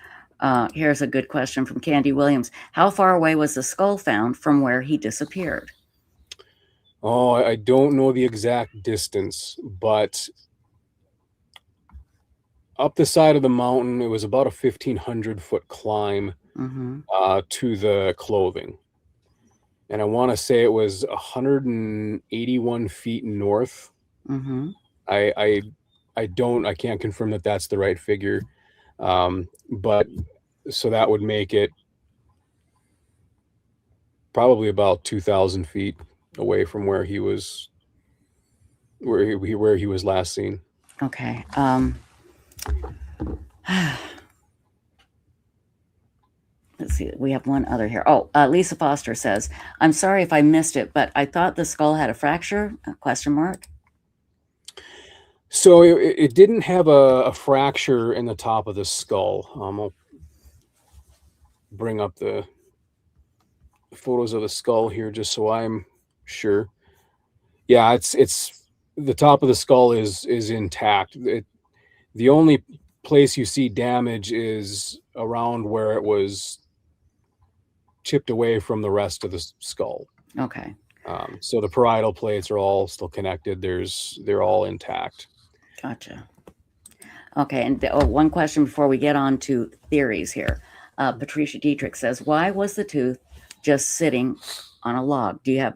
Here's a good question from Candy Williams. How far away was the skull found from where he disappeared? Oh, I don't know the exact distance, but up the side of the mountain, it was about a 1,500-foot climb to the clothing. And I want to say it was 181 feet north. I can't confirm that that's the right figure. But so that would make it probably about 2,000 feet away from where he was last seen. Okay. Let's see. We have one other here. Oh, Lisa Foster says, I'm sorry if I missed it, but I thought the skull had a fracture? Question mark. So it didn't have a fracture in the top of the skull. I'll bring up the photos of the skull here just so I'm sure. Yeah, it's the top of the skull is intact. The only place you see damage is around where it was chipped away from the rest of the skull. Okay. So the parietal plates are all still connected. They're all intact. Gotcha. Okay, and one question before we get on to theories here. Patricia Dietrich says, why was the tooth just sitting on a log? Do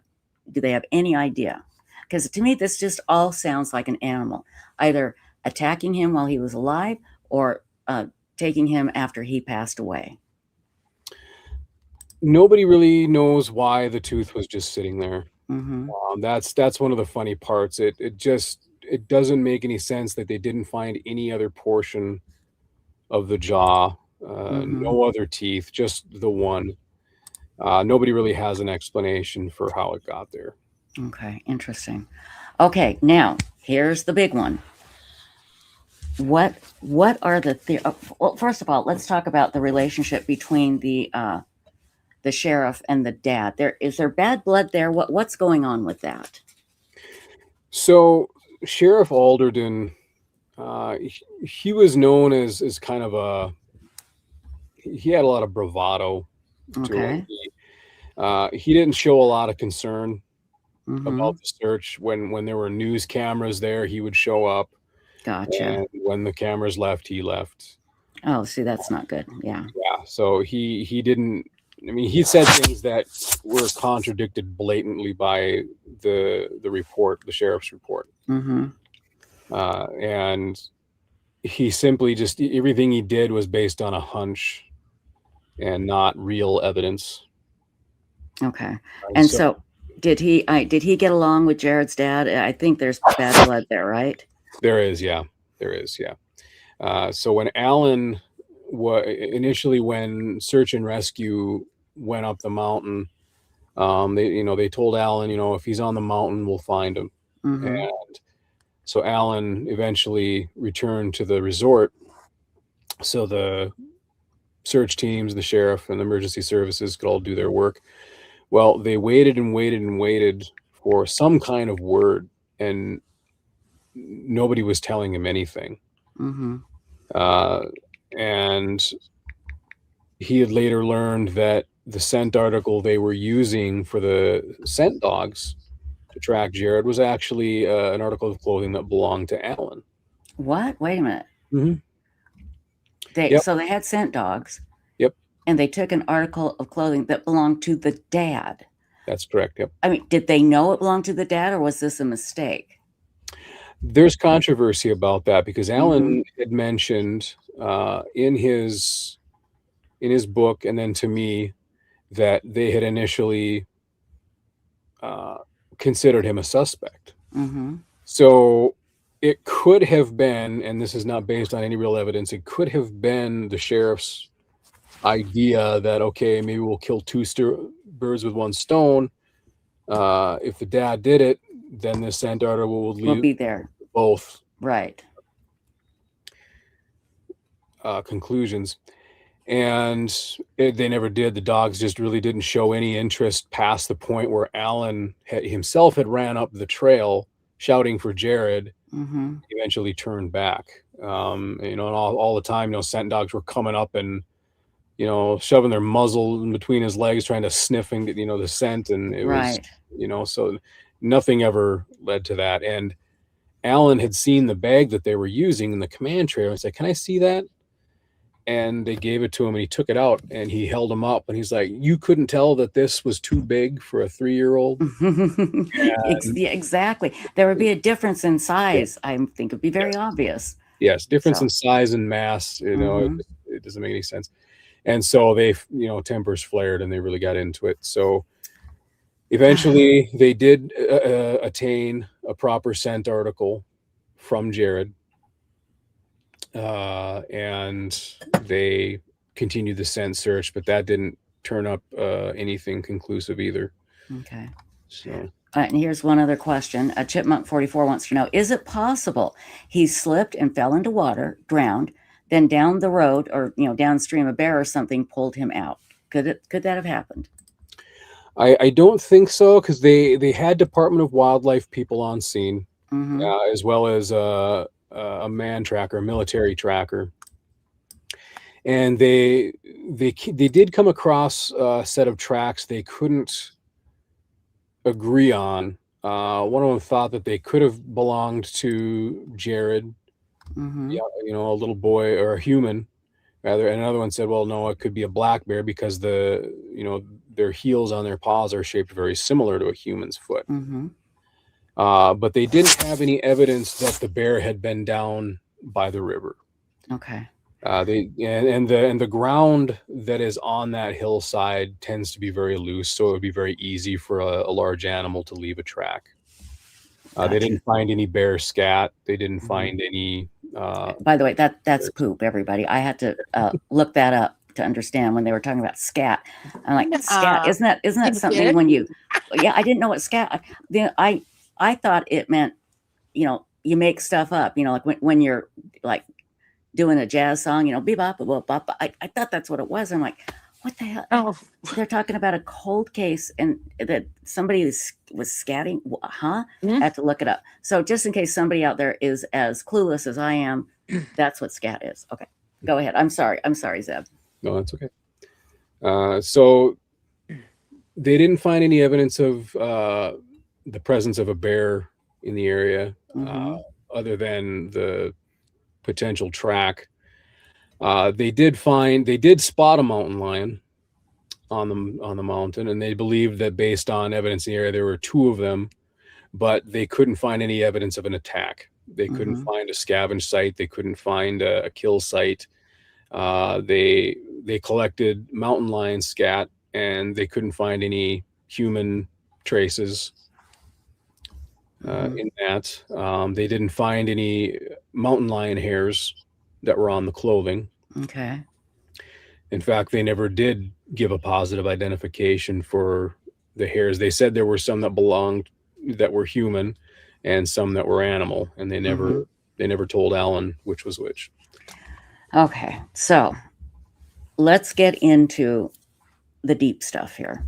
they have any idea? Because to me, this just all sounds like an animal, either attacking him while he was alive or taking him after he passed away. Nobody really knows why the tooth was just sitting there. That's one of the funny parts. It doesn't make any sense that they didn't find any other portion of the jaw, no other teeth, just the one. Nobody really has an explanation for how it got there. Okay, interesting. Okay, now here's the big one. What are the well, first of all, let's talk about the relationship between the sheriff and the dad. Is there bad blood there? What's going on with that? So Sheriff Alderton, he was known as kind of he had a lot of bravado to him. He didn't show a lot of concern about the search. When there were news cameras there, he would show up. Gotcha. And when the cameras left, he left. Oh, see, that's not good. Yeah. Yeah. So he didn't. I mean, he said things that were contradicted blatantly by the report, the sheriff's report. And he simply just, everything he did was based on a hunch and not real evidence. Okay. And so did he get along with Jaryd's dad? I think there's bad blood there, right? There is, yeah. There is, yeah. So when Alan initially, when search and rescue went up the mountain, they told Alan, if he's on the mountain, we'll find him. And so Alan eventually returned to the resort. So the search teams, the sheriff, and the emergency services could all do their work. Well, they waited and waited and waited for some kind of word, and nobody was telling him anything. And he had later learned that the scent article they were using for the scent dogs to track Jaryd was actually an article of clothing that belonged to Alan. What? Wait a minute. So they had scent dogs. Yep. And they took an article of clothing that belonged to the dad. That's correct. Yep. I mean, did they know it belonged to the dad, or was this a mistake? There's controversy about that, because Alan had mentioned in his book, and then to me, that they had initially considered him a suspect. So it could have been, and this is not based on any real evidence, it could have been the sheriff's idea that, okay, maybe we'll kill two birds with one stone. If the dad did it, then the scent article will be there. Both conclusions. And they never did. The dogs just really didn't show any interest past the point where Alan himself had ran up the trail shouting for Jaryd. Eventually turned back. And all the time, scent dogs were coming up and shoving their muzzle in between his legs, trying to sniffing the scent, and it was so nothing ever led to that. And Alan had seen the bag that they were using in the command trailer and said, "Can I see that?" And they gave it to him, and he took it out and he held him up, and he's like, "You couldn't tell that this was too big for a 3-year-old?" Exactly. There would be a difference in size. I think it'd be very obvious. Yes, difference in size and mass. It doesn't make any sense. And so they, tempers flared, and they really got into it. So eventually they did attain a proper scent article from Jaryd. And they continued the scent search, but that didn't turn up anything conclusive either. Okay. So. All right, and here's one other question. Chipmunk 44 wants to know, is it possible he slipped and fell into water, drowned, then down the road or downstream a bear or something pulled him out? Could that have happened? I don't think so, because they had Department of Wildlife people on scene, as well as a man tracker, a military tracker, and they did come across a set of tracks they couldn't agree on. One of them thought that they could have belonged to Jaryd, a little boy or a human, rather. And another one said, well, no, it could be a black bear, because their heels on their paws are shaped very similar to a human's foot. But they didn't have any evidence that the bear had been down by the river. Okay. The ground that is on that hillside tends to be very loose, so it would be very easy for a large animal to leave a track. Gotcha. They didn't find any bear scat. They didn't find any. By the way, that's poop, everybody. I had to look that up to understand when they were talking about scat. I'm like, scat, isn't that something when you? Yeah, I didn't know what scat. I thought it meant, you make stuff up, like when you're like doing a jazz song, bebop, bebop. I thought that's what it was. I'm like, what the hell? Oh, they're talking about a cold case and that somebody was scatting. Huh? I have to look it up. So just in case somebody out there is as clueless as I am, that's what scat is. Okay, go ahead. I'm sorry, Zeb. No, that's okay. So they didn't find any evidence of the presence of a bear in the area, Mm-hmm. other than the potential track. They did spot a mountain lion on the mountain, and they believed that based on evidence in the area, there were 2 of them, but they couldn't find any evidence of an attack. They couldn't find a scavenge site. They couldn't find a kill site. They collected mountain lion scat, and they couldn't find any human traces in that. They didn't find any mountain lion hairs that were on the clothing. Okay. In fact, they never did give a positive identification for the hairs. They said there were some that were human and some that were animal, and they never told Alan which was which. Okay, so let's get into the deep stuff here.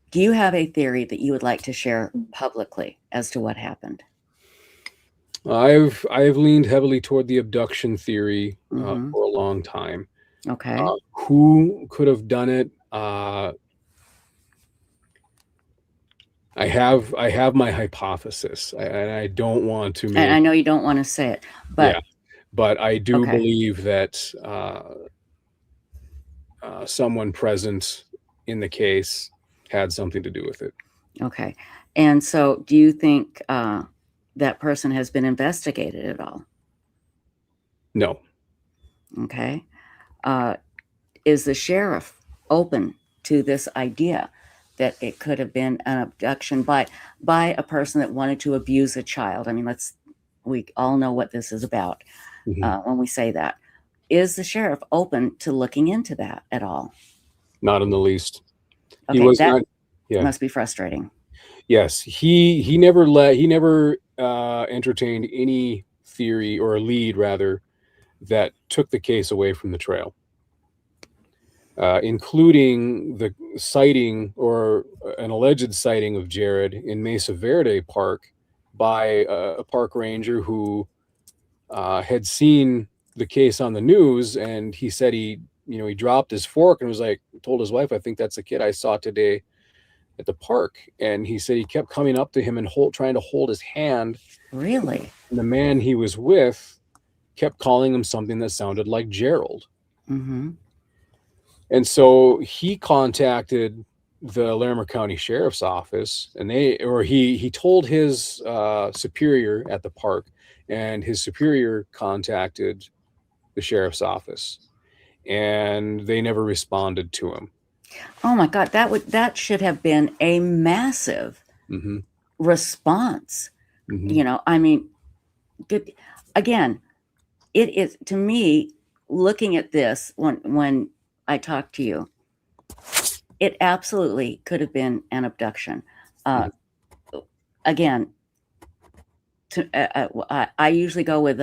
Do you have a theory that you would like to share publicly as to what happened? I've leaned heavily toward the abduction theory for a long time. Okay. Who could have done it? I have my hypothesis, and I don't want to. And I know you don't want to say it, but yeah, but I do believe that someone present in the case had something to do with it. Okay, and so do you think that person has been investigated at all? No. Okay. Is the sheriff open to this idea that it could have been an abduction by a person that wanted to abuse a child? I mean, we all know what this is about when we say that. Is the sheriff open to looking into that at all? Not in the least. Okay, he was that not, yeah. must be frustrating. Yes, he never entertained any theory, or a lead rather, that took the case away from the trail, including the sighting, or an alleged sighting, of Jaryd in Mesa Verde Park by a park ranger who had seen the case on the news, and he said he dropped his fork and was like, told his wife, "I think that's the kid I saw today at the park." And he said he kept coming up to him and trying to hold his hand. Really? And the man he was with kept calling him something that sounded like Gerald. And so he contacted the Larimer County Sheriff's Office, and he told his superior at the park, and his superior contacted the sheriff's office, and they never responded to him. Oh my God, that should have been a massive response. I mean, good. Again, it is, to me, looking at this when I talked to you, it absolutely could have been an abduction. Again, I usually go with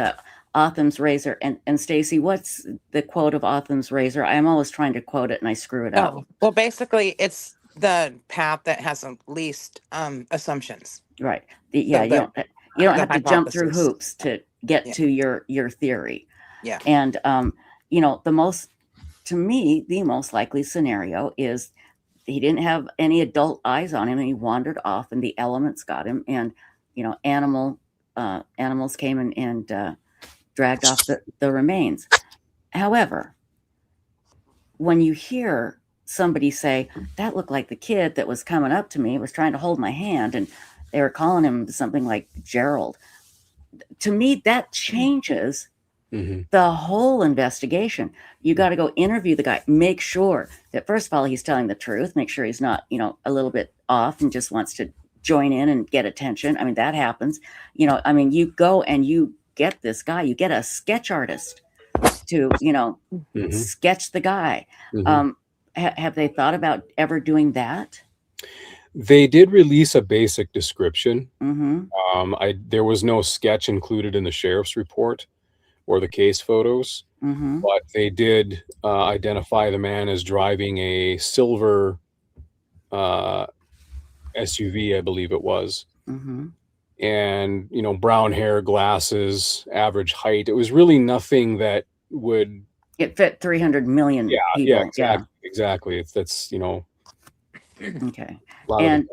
Otham's razor, and Stacy, what's the quote of Otham's razor? I'm always trying to quote it and I screw it up. Well, basically, it's the path that has the least assumptions. Right. Yeah. You don't have to jump through hoops to get to your theory. Yeah. And to me, the most likely scenario is he didn't have any adult eyes on him, and he wandered off, and the elements got him, and animals came and dragged off the remains. However, when you hear somebody say, "That looked like the kid that was coming up to me, was trying to hold my hand," and they were calling him something like Gerald, to me, that changes the whole investigation. You got to go interview the guy, make sure that, first of all, he's telling the truth, make sure he's not, a little bit off and just wants to join in and get attention. I mean, that happens. You go and you get this guy, you get a sketch artist to, sketch the guy. Have they thought about ever doing that? They did release a basic description. There was no sketch included in the sheriff's report or the case photos, but they did identify the man as driving a silver SUV, I believe it was. And, brown hair, glasses, average height. It was really nothing that would... It fit 300 million people. Yeah, exactly. That's. Okay. And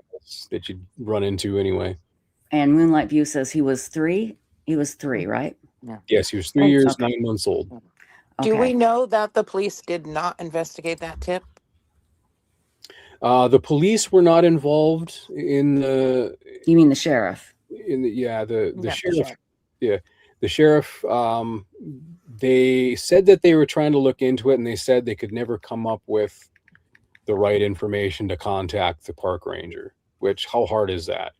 you'd run into anyway. And Moonlight View says he was 3. He was 3, right? Yeah. Yes, he was 3 years, 9 months old. Do we know that the police did not investigate that tip? The police were not involved in the. You mean the sheriff? The sheriff. Yeah, the sheriff. They said that they were trying to look into it, and they said they could never come up with the right information to contact the park ranger. Which, how hard is that?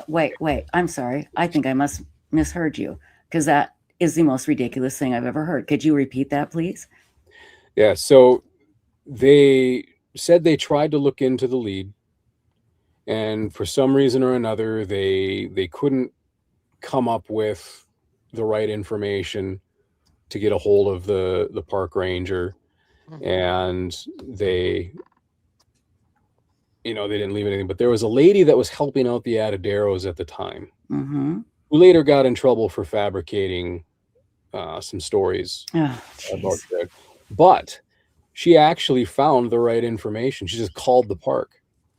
Wait. I'm sorry. I think I must misheard you, because that is the most ridiculous thing I've ever heard. Could you repeat that, please? Yeah. So they said they tried to look into the lead, and for some reason or another, they couldn't come up with the right information to get a hold of the park ranger, and they didn't leave anything. But there was a lady that was helping out the Ataderos at the time, who later got in trouble for fabricating some stories about that. But she actually found the right information. She just called the park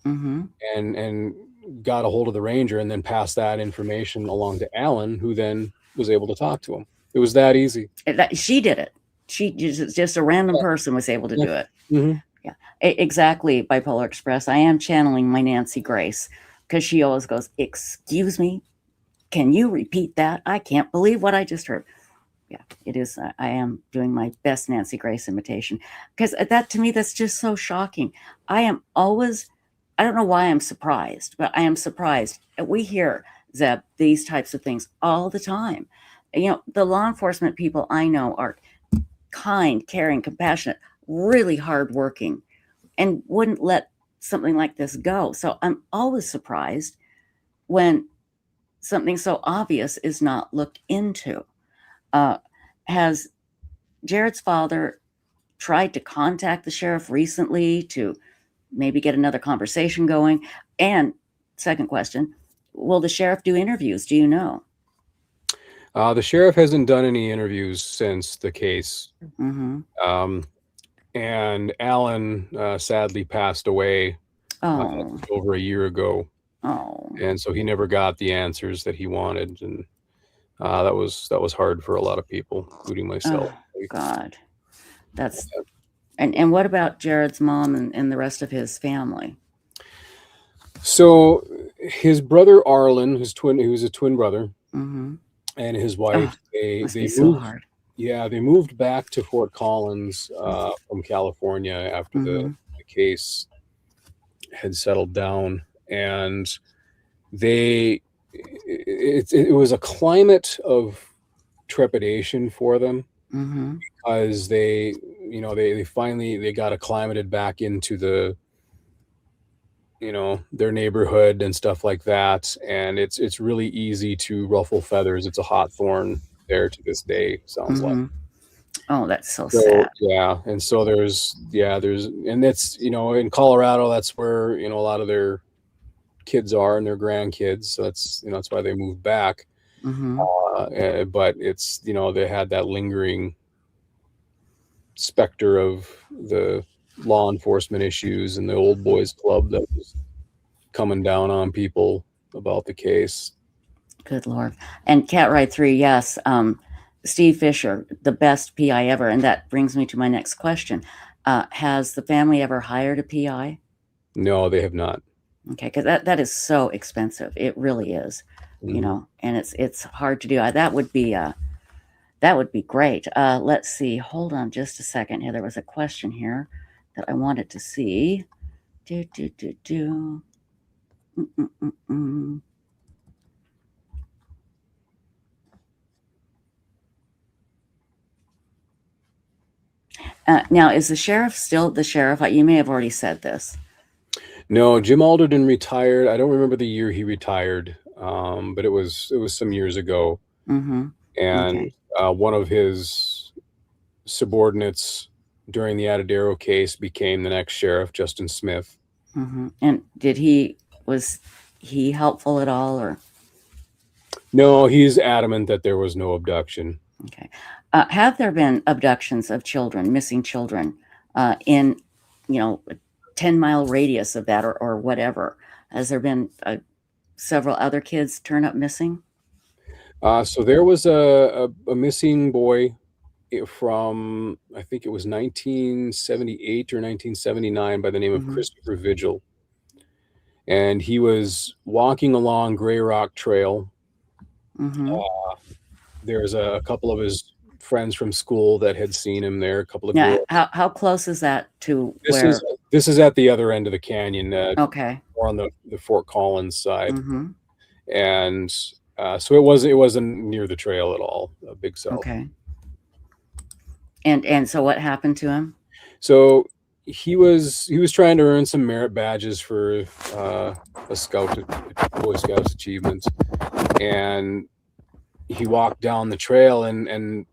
and got a hold of the ranger, and then passed that information along to Alan, who then was able to talk to him. It was that easy. She did it. She just a random person was able to do it. Yeah, exactly. Bipolar Express. I am channeling my Nancy Grace, because she always goes, "Excuse me, can you repeat that? I can't believe what I just heard." Yeah, it is. I am doing my best Nancy Grace imitation, because that, to me, that's just so shocking. I don't know why I'm surprised, but I am surprised. We hear, Zeb, these types of things all the time. The law enforcement people I know are kind, caring, compassionate, really hardworking, and wouldn't let something like this go. So I'm always surprised when something so obvious is not looked into. Has Jaryd's father tried to contact the sheriff recently to maybe get another conversation going? And second question, will the sheriff do interviews? Do you know? The sheriff hasn't done any interviews since the case. And Alan sadly passed away over a year ago. And so he never got the answers that he wanted, and that was hard for a lot of people, including myself. God, and what about Jaryd's mom and the rest of his family? So his brother Arlen, who's a twin brother, and his wife, they moved. So hard. Yeah, they moved back to Fort Collins from California after the case had settled down, and it was a climate of trepidation for them, because they finally got acclimated back into their neighborhood and stuff like that, and it's really easy to ruffle feathers. It's a hot thorn there to this day, sounds like. Oh, that's so sad. Yeah, and so there's and it's in Colorado, that's where a lot of their kids are and their grandkids, so that's that's why they moved back. But it's they had that lingering specter of the law enforcement issues and the old boys club that was coming down on people about the case. Good Lord. And Cat Ride 3, yes. Steve Fisher, the best PI ever. And that brings me to my next question. Has the family ever hired a PI? No, they have not. Okay, because that is so expensive. It really is. And it's hard to do. That would be great. Let's see. Hold on just a second here. There was a question here that I wanted to see. Now, is the sheriff still the sheriff? You may have already said this. No, Jim Alderton retired. I don't remember the year he retired, but it was some years ago. And one of his subordinates during the Atadero case became the next sheriff, Justin Smith. And was he helpful at all, or? No, he's adamant that there was no abduction. Okay. Have there been abductions of children, missing children, in 10-mile radius of that or whatever? Has there been several other kids turn up missing? So there was a missing boy from, I think it was 1978 or 1979, by the name of Christopher Vigil. And he was walking along Gray Rock Trail. There's a couple of his friends from school that had seen him there. A couple of girls. How close is that to this is at the other end of the canyon. Okay. Or on the Fort Collins side. And so it wasn't near the trail at all. Big South. Okay. And so what happened to him? So he was trying to earn some merit badges for a scout, Boy Scouts achievement, and he walked down the trail, and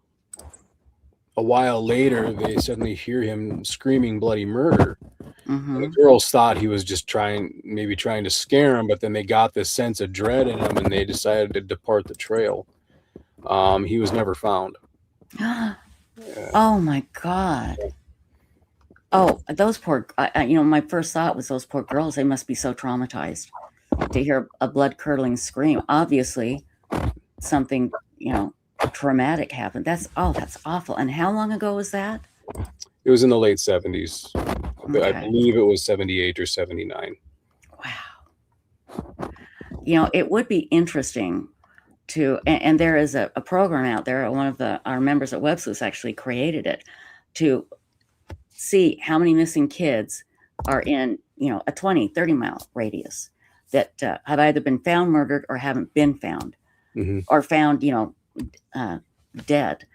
a while later they suddenly hear him screaming bloody murder. And the girls thought he was just trying to scare him, but then they got this sense of dread in him, and they decided to depart the trail. He was never found. Oh my God. Oh, those poor, my first thought was those poor girls, they must be so traumatized to hear a blood-curdling scream. Obviously, something, traumatic happened. That's awful. And how long ago was that? It was in the late 70s. Okay. I believe it was 78 or 79. Wow. It would be interesting to, and there is a program out there, one of our members at Websleuths actually created it, to see how many missing kids are in, a 20, 30-mile radius that have either been found murdered or haven't been found, or found, dead.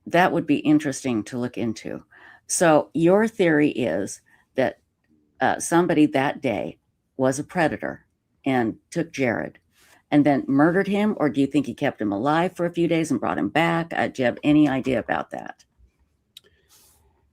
That would be interesting to look into. So your theory is that somebody that day was a predator and took Jaryd and then murdered him, or do you think he kept him alive for a few days and brought him back? Do you have any idea about that?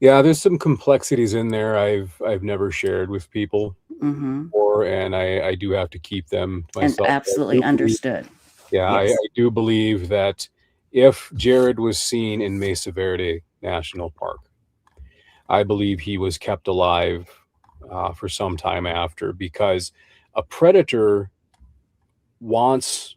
Yeah, there's some complexities in there I've never shared with people before, and I do have to keep them to myself. And absolutely understood. Yeah, yes. I do believe that if Jaryd was seen in Mesa Verde National Park, I believe he was kept alive for some time after, because a predator wants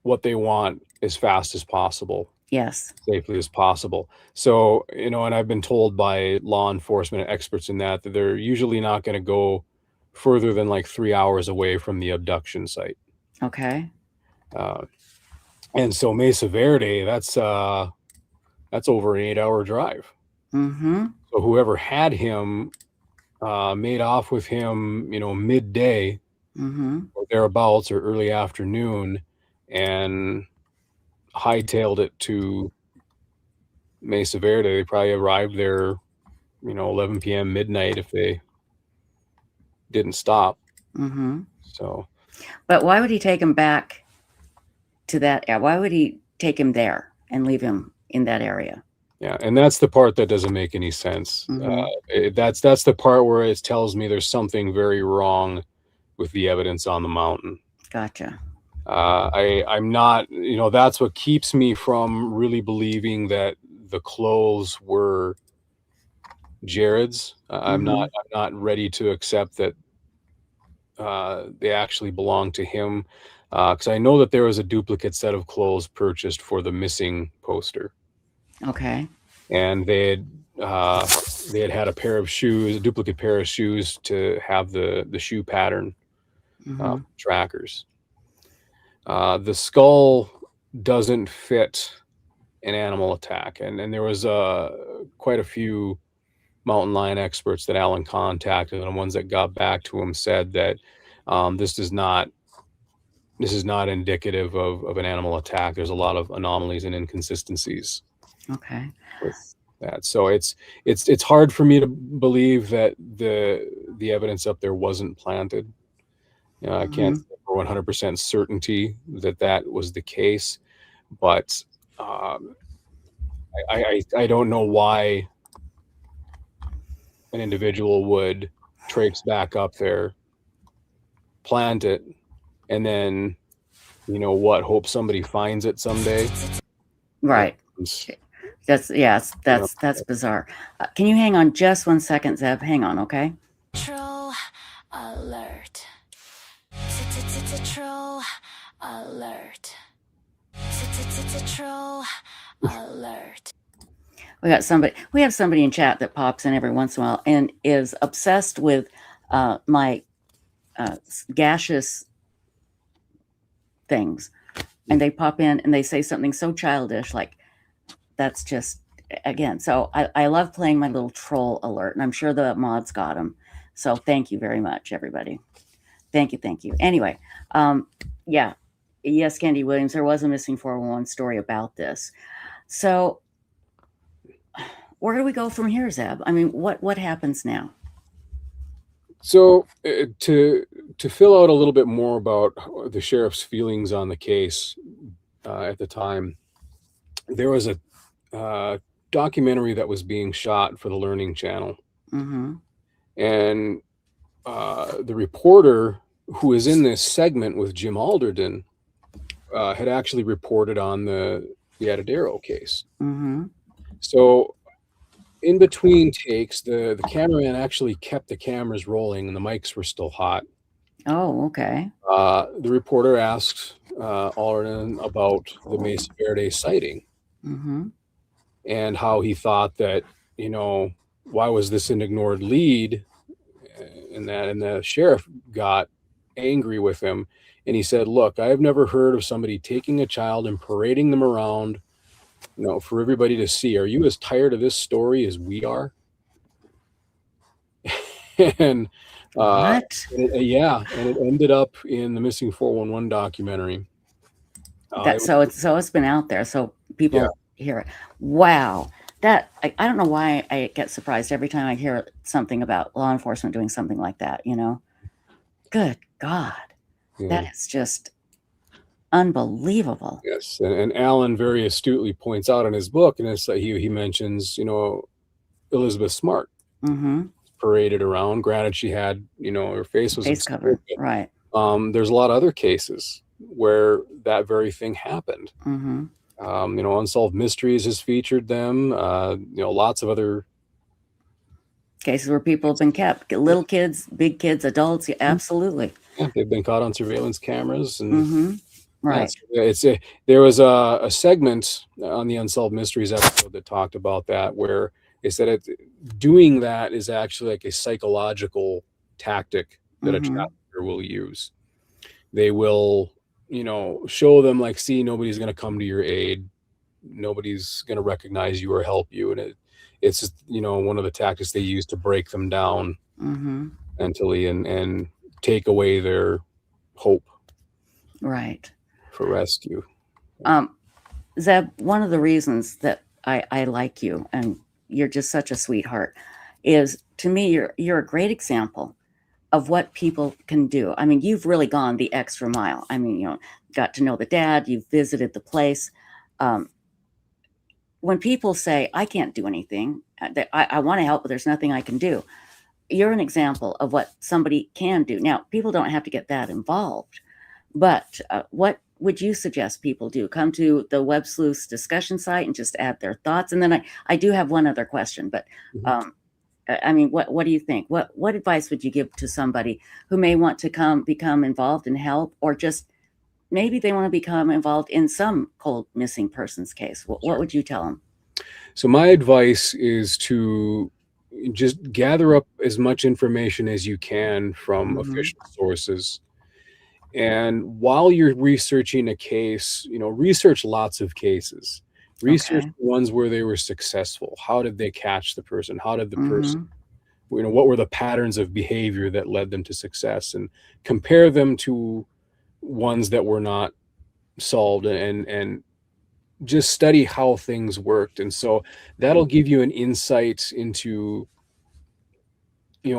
what they want as fast as possible. Yes. Safely as possible. So, and I've been told by law enforcement experts in that they're usually not going to go further than like 3 hours away from the abduction site. Okay. And so Mesa Verde, that's over an 8-hour drive. So whoever had him made off with him, midday or thereabouts, or early afternoon, and hightailed it to Mesa Verde. They probably arrived there, 11 p.m. midnight if they didn't stop. So, but why would he take him back to that? Why would he take him there and leave him in that area? Yeah, and that's the part that doesn't make any sense. That's the part where it tells me there's something very wrong with the evidence on the mountain. Gotcha. I'm not, that's what keeps me from really believing that the clothes were Jaryd's. I'm not ready to accept that they actually belong to him, because I know that there was a duplicate set of clothes purchased for the missing poster. Okay. And they had a pair of shoes, a duplicate pair of shoes to have the shoe pattern trackers. The skull doesn't fit an animal attack, and there was quite a few mountain lion experts that Alan contacted, and the ones that got back to him said that this is not indicative of an animal attack. There's a lot of anomalies and inconsistencies. Okay. With that, so it's hard for me to believe that the evidence up there wasn't planted. I can't say for 100% certainty that was the case, but I don't know why an individual would traipse back up there, plant it, and then hope somebody finds it someday. Right. That's bizarre. Can you hang on just 1 second, Zeb? Hang on, okay? Troll alert. Troll alert. Troll alert. We have somebody in chat that pops in every once in a while and is obsessed with my gaseous things. And they pop in and they say something so childish, like, that's just, again. So I love playing my little troll alert, and I'm sure the mods got them. So thank you very much, everybody. Thank you. Anyway, yeah. Yes, Candy Williams, there was a missing 411 story about this. So where do we go from here, Zeb? I mean, what happens now? So to fill out a little bit more about the sheriff's feelings on the case at the time, there was a documentary that was being shot for the Learning Channel. Mm-hmm. And the reporter who was in this segment with Jim Alderton had actually reported on the Atadero case. Mm-hmm. So in between takes, the cameraman actually kept the cameras rolling and the mics were still hot. Oh, okay. The reporter asked Alderton about the Mesa Verde sighting. Mm-hmm. And how he thought that, why was this an ignored lead? And the sheriff got angry with him. And he said, look, I've never heard of somebody taking a child and parading them around, for everybody to see. Are you as tired of this story as we are? And what? And it ended up in the Missing 411 documentary. So it's been out there, so people hear it. Wow. That I don't know why I get surprised every time I hear something about law enforcement doing something like that, Good God. Yeah. That is just unbelievable. Yes. And Alan very astutely points out in his book, and he mentions, Elizabeth Smart. Mm-hmm. Paraded around. Granted, she had, her face was covered. Right. There's a lot of other cases where that very thing happened. Mm-hmm. Unsolved Mysteries has featured them. Lots of other cases where people have been kept. Little kids, big kids, adults. Yeah, absolutely. Yeah, they've been caught on surveillance cameras. And mm-hmm. Right. There was a segment on the Unsolved Mysteries episode that talked about that, where they said doing that is actually like a psychological tactic that mm-hmm. a trafficker will use. They will, show them like, see, nobody's going to come to your aid. Nobody's going to recognize you or help you. And it's just, one of the tactics they use to break them down mm-hmm. mentally and take away their hope. Right. For rescue. Zeb, one of the reasons that I like you, and you're just such a sweetheart, is, to me, you're a great example of what people can do. I mean, you've really gone the extra mile. I mean, got to know the dad, you've visited the place. When people say, I can't do anything, I want to help, but there's nothing I can do, you're an example of what somebody can do. Now, people don't have to get that involved, but what would you suggest people do? Come to the Websleuths discussion site and just add their thoughts? And then I do have one other question, but I mean, what do you think? What advice would you give to somebody who may want to become involved and help, or just maybe they want to become involved in some cold missing persons case? What would you tell them? So my advice is to just gather up as much information as you can from mm-hmm. official sources. And while you're researching a case, research lots of cases. Research ones where they were successful. How did they catch the person? How did the mm-hmm. person, what were the patterns of behavior that led them to success? And compare them to ones that were not solved, and just study how things worked. And so that'll give you an insight into,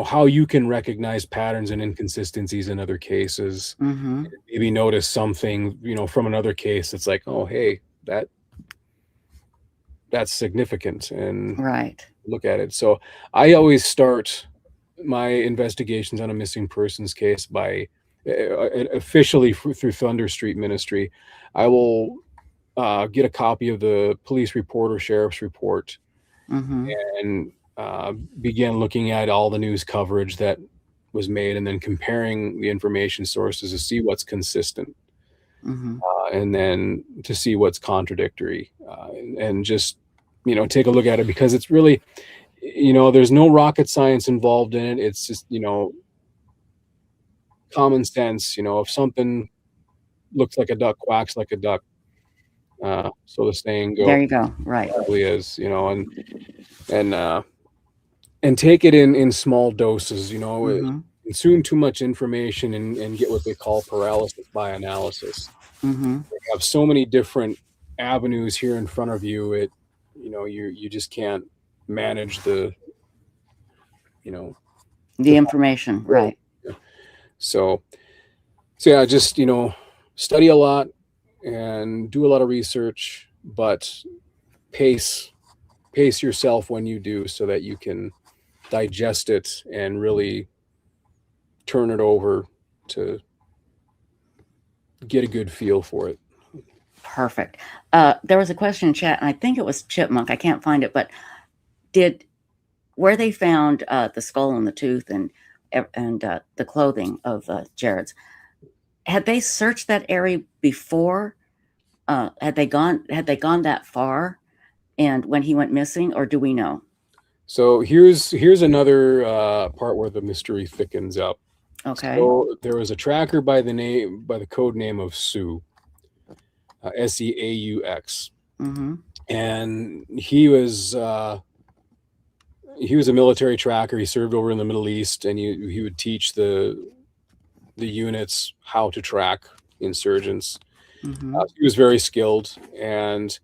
how you can recognize patterns and inconsistencies in other cases. Mm-hmm. Maybe notice something, from another case. It's like, oh, hey, that's significant, and right. Look at it. So I always start my investigations on a missing persons case by officially through Thunder Street Ministry. I will get a copy of the police report or sheriff's report, mm-hmm. and began looking at all the news coverage that was made and then comparing the information sources to see what's consistent. And then to see what's contradictory, and just, take a look at it, because it's really, there's no rocket science involved in it. It's just, common sense. If something looks like a duck, quacks like a duck. So the saying goes. There you go. Right. It probably is, and take it in small doses, consume too much information and get what they call paralysis by analysis. You have so many different avenues here in front of you. You just can't manage the information. Right. So yeah, just, study a lot and do a lot of research, but pace yourself when you do, so that you can digest it and really turn it over to get a good feel for it. Perfect. There was a question in chat, and I think it was Chipmunk. I can't find it, but where they found the skull and the tooth and the clothing of Jaryd's, had they searched that area before? Had they gone that far, and when he went missing, or do we know? So here's another part where the mystery thickens up. Okay. So there was a tracker by the code name of Sue, Seaux, and he was a military tracker. He served over in the Middle East, and he would teach the units how to track insurgents. He was very skilled, and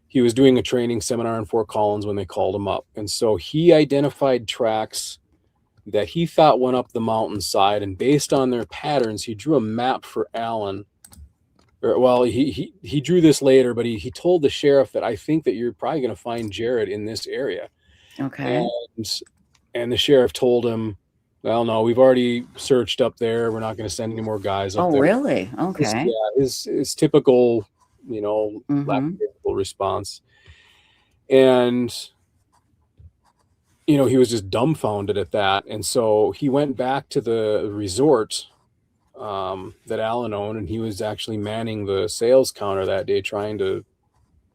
he was doing a training seminar in Fort Collins when they called him up. And so he identified tracks that he thought went up the mountainside, and based on their patterns, he drew a map for Alan. Well, he drew this later, but he told the sheriff that, I think that you're probably going to find Jaryd in this area. Okay. And the sheriff told him, well, no, we've already searched up there. We're not going to send any more guys up there. Oh, really? Okay. His typical, lackadaisical response. And, he was just dumbfounded at that. And so he went back to the resort that Alan owned, and he was actually manning the sales counter that day, trying to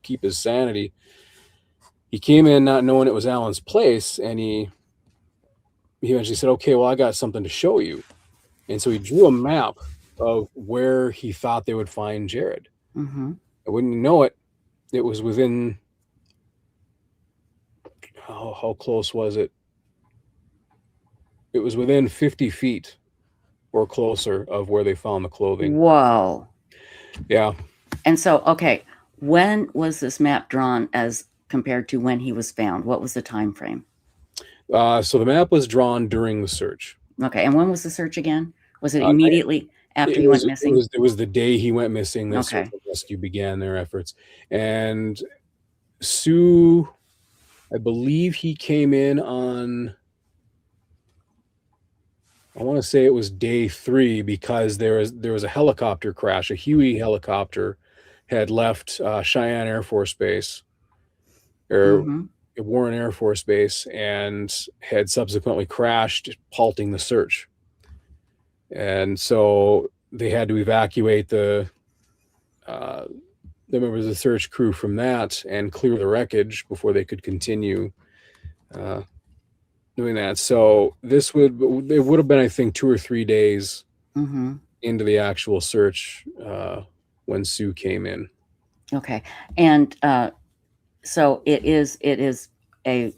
keep his sanity. He came in not knowing it was Alan's place, and he eventually said, okay, well, I got something to show you. And so he drew a map of where he thought they would find Jaryd. And when you know it, it was within, how close was it? It was within 50 feet or closer of where they found the clothing. Whoa. Yeah. And so, okay, when was this map drawn as compared to when he was found? What was the time frame? So the map was drawn during the search. Okay, and when was the search again? Was it immediately after he went missing? It was the day he went missing that Okay. search and rescue began their efforts. And Sue, I believe he came in on, I want to say it was day 3, because there was a helicopter crash. A Huey helicopter had left Cheyenne Air Force Base, or Warren Air Force Base, and had subsequently crashed, halting the search. And so they had to evacuate the members of the search crew from that and clear the wreckage before they could continue doing that. So it would have been, I think, 2 or 3 days into the actual search when Sue came in. Okay, and so it is a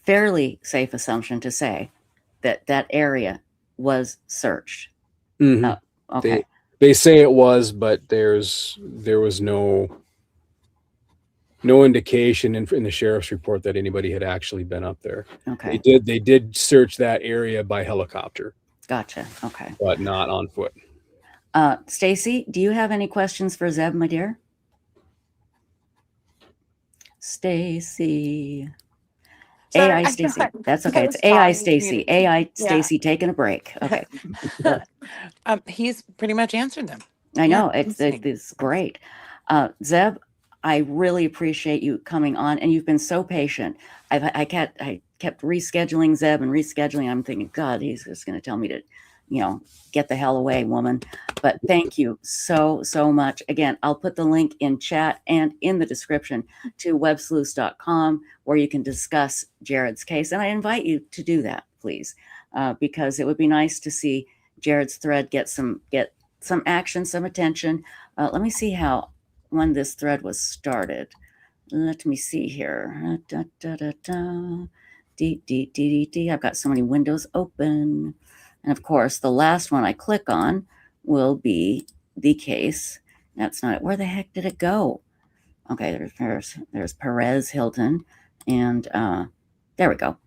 fairly safe assumption to say that that area was searched. Okay. They say it was, but there was no indication in the sheriff's report that anybody had actually been up there. Okay. They did search that area by helicopter. Gotcha. Okay. But not on foot. Stacy, do you have any questions for Zeb, my dear? Stacy. AI Stacy. That's okay. It's AI Stacy. AI Stacy taking a break. Okay. He's pretty much answered them. I know. It's great. Zeb, I really appreciate you coming on, and you've been so patient. I kept rescheduling Zeb and rescheduling. I'm thinking, God, he's just going to tell me to, get the hell away, woman. But thank you so much. Again, I'll put the link in chat and in the description to websleuths.com, where you can discuss Jaryd's case, and I invite you to do that, please, because it would be nice to see Jaryd's thread get some action, some attention. Let me see when this thread was started. Let me see here. I've got so many windows open. And of course, the last one I click on will be the case. That's not it. Where the heck did it go? Okay, there's Perez Hilton. And there we go.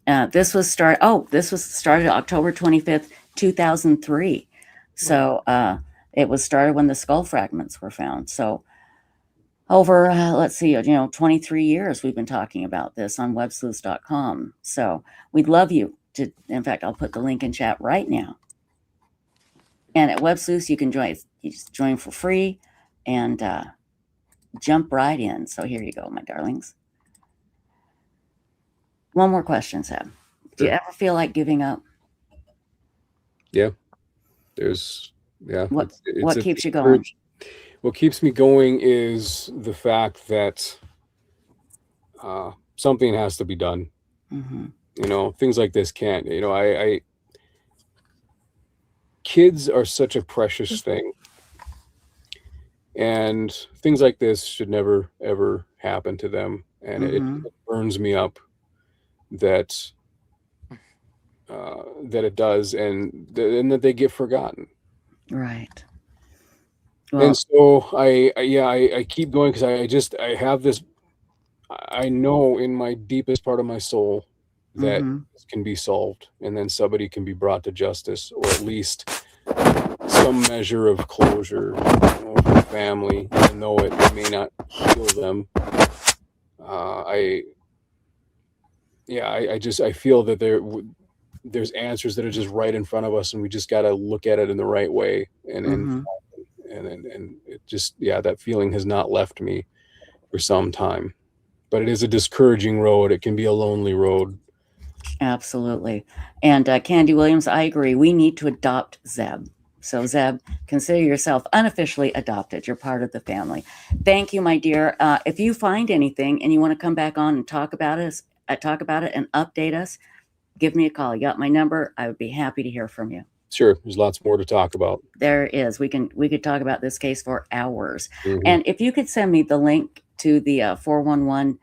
This was started October 25th, 2003. So it was started when the skull fragments were found. So over, let's see, 23 years we've been talking about this on websleuths.com. So we'd love you to, in fact, I'll put the link in chat right now. And at Websleuths, you can join. You just join for free and jump right in. So here you go, my darlings. One more question, Sam. Do you ever feel like giving up? Yeah. What keeps you going? What keeps me going is the fact that something has to be done. Mm-hmm. Things like this can't. Kids are such a precious thing, and things like this should never ever happen to them. And it burns me up that it does, and that they get forgotten. Right. Well, and so I keep going because I have this. I know in my deepest part of my soul that this can be solved, and then somebody can be brought to justice, or at least some measure of closure for the family, even though it may not heal them. I feel that there's answers that are just right in front of us, and we just got to look at it in the right way, and it just, that feeling has not left me for some time. But it is a discouraging road. It can be a lonely road. Absolutely. And Candy Williams, I agree. We need to adopt Zeb. So Zeb, consider yourself unofficially adopted. You're part of the family. Thank you, my dear. If you find anything and you want to come back on and talk about it and update us, give me a call. You got my number. I would be happy to hear from you. Sure. There's lots more to talk about. There is. We could talk about this case for hours. And if you could send me the link to the 411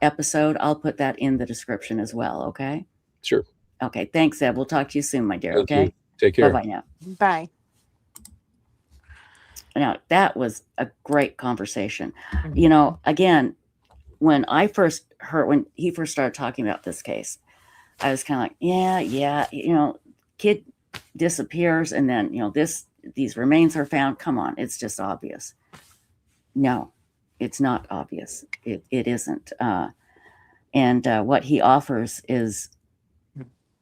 episode, I'll put that in the description as well. Okay. Sure. Okay. Thanks, Zeb. We'll talk to you soon, my dear. Thank okay. You. Take care. Bye-bye now. Bye. Now, that was a great conversation. Again, when he first started talking about this case, I was kind of like, kid disappears, and then, these remains are found. Come on. It's just obvious. No, it's not obvious. It isn't. And what he offers is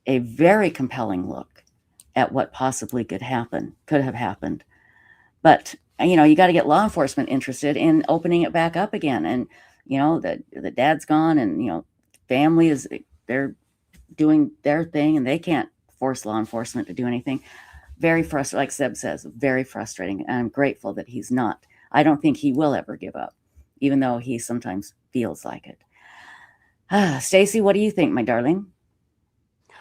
a very compelling look at what possibly could have happened. But, you got to get law enforcement interested in opening it back up again. And, the dad's gone, and, family they're doing their thing, and they can't force law enforcement to do anything. Very frustrating, like Zeb says, very frustrating. And I'm grateful that he's not. I don't think he will ever give up, even though he sometimes feels like it. Stacy, what do you think, my darling? I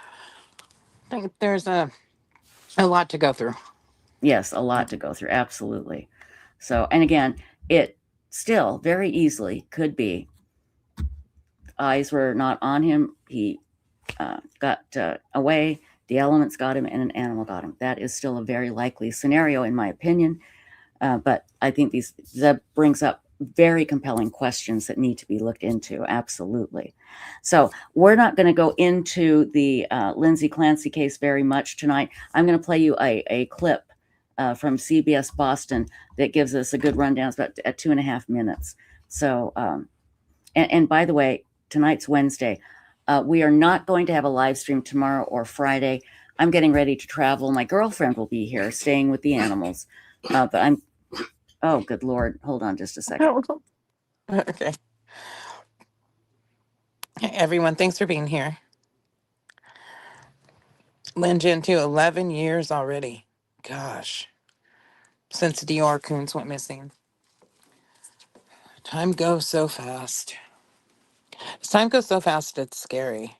think there's a lot to go through. Yes, a lot to go through. Absolutely. So, and again, it still very easily could be eyes were not on him. He got away. The elements got him, and an animal got him. That is still a very likely scenario, in my opinion. But I think Zeb brings up very compelling questions that need to be looked into. Absolutely. So we're not going to go into the Lindsay Clancy case very much tonight. I'm going to play you a clip from CBS Boston that gives us a good rundown. It's about at 2.5 minutes. So, and by the way, tonight's Wednesday. We are not going to have a live stream tomorrow or Friday. I'm getting ready to travel. My girlfriend will be here staying with the animals. But oh, good Lord. Hold on just a second. Okay. Hey, everyone, thanks for being here. Lynn Jen, too, 11 years already. Gosh. Since Dior Coons went missing. Time goes so fast. Time goes so fast, it's scary.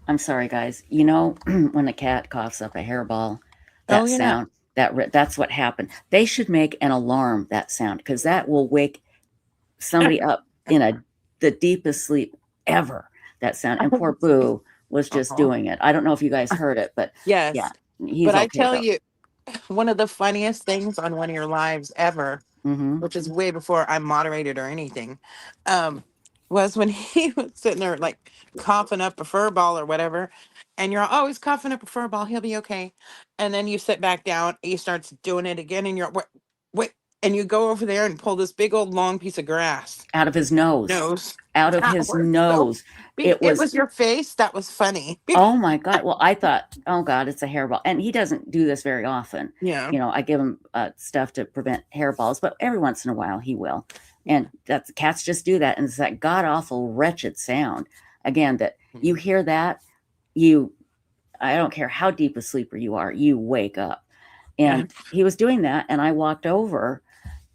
I'm sorry, guys. You know, when a cat coughs up a hairball, that Oh, yeah. sound, that's what happened. They should make an alarm, that sound, because that will wake somebody up in the deepest sleep ever, that sound. And poor Boo was just doing it. I don't know if you guys heard it, but Yes. yeah, he's But I okay tell though. you, one of the funniest things on one of your lives ever, Mm-hmm. which is way before I moderated or anything, was when he was sitting there like coughing up a fur ball or whatever, and you're always coughing up a fur ball, he'll be okay. And then you sit back down, he starts doing it again, and you're what? And you go over there and pull this big old long piece of grass Out of his nose. Out of That his was nose. it was your face that was funny. Oh my God. Well, I thought, oh God, it's a hairball. And he doesn't do this very often. Yeah. You know, I give him stuff to prevent hairballs, but every once in a while he will. And that's cats just do that. And it's that god awful wretched sound. Again, that you hear that, I don't care how deep a sleeper you are, you wake up. And he was doing that. And I walked over,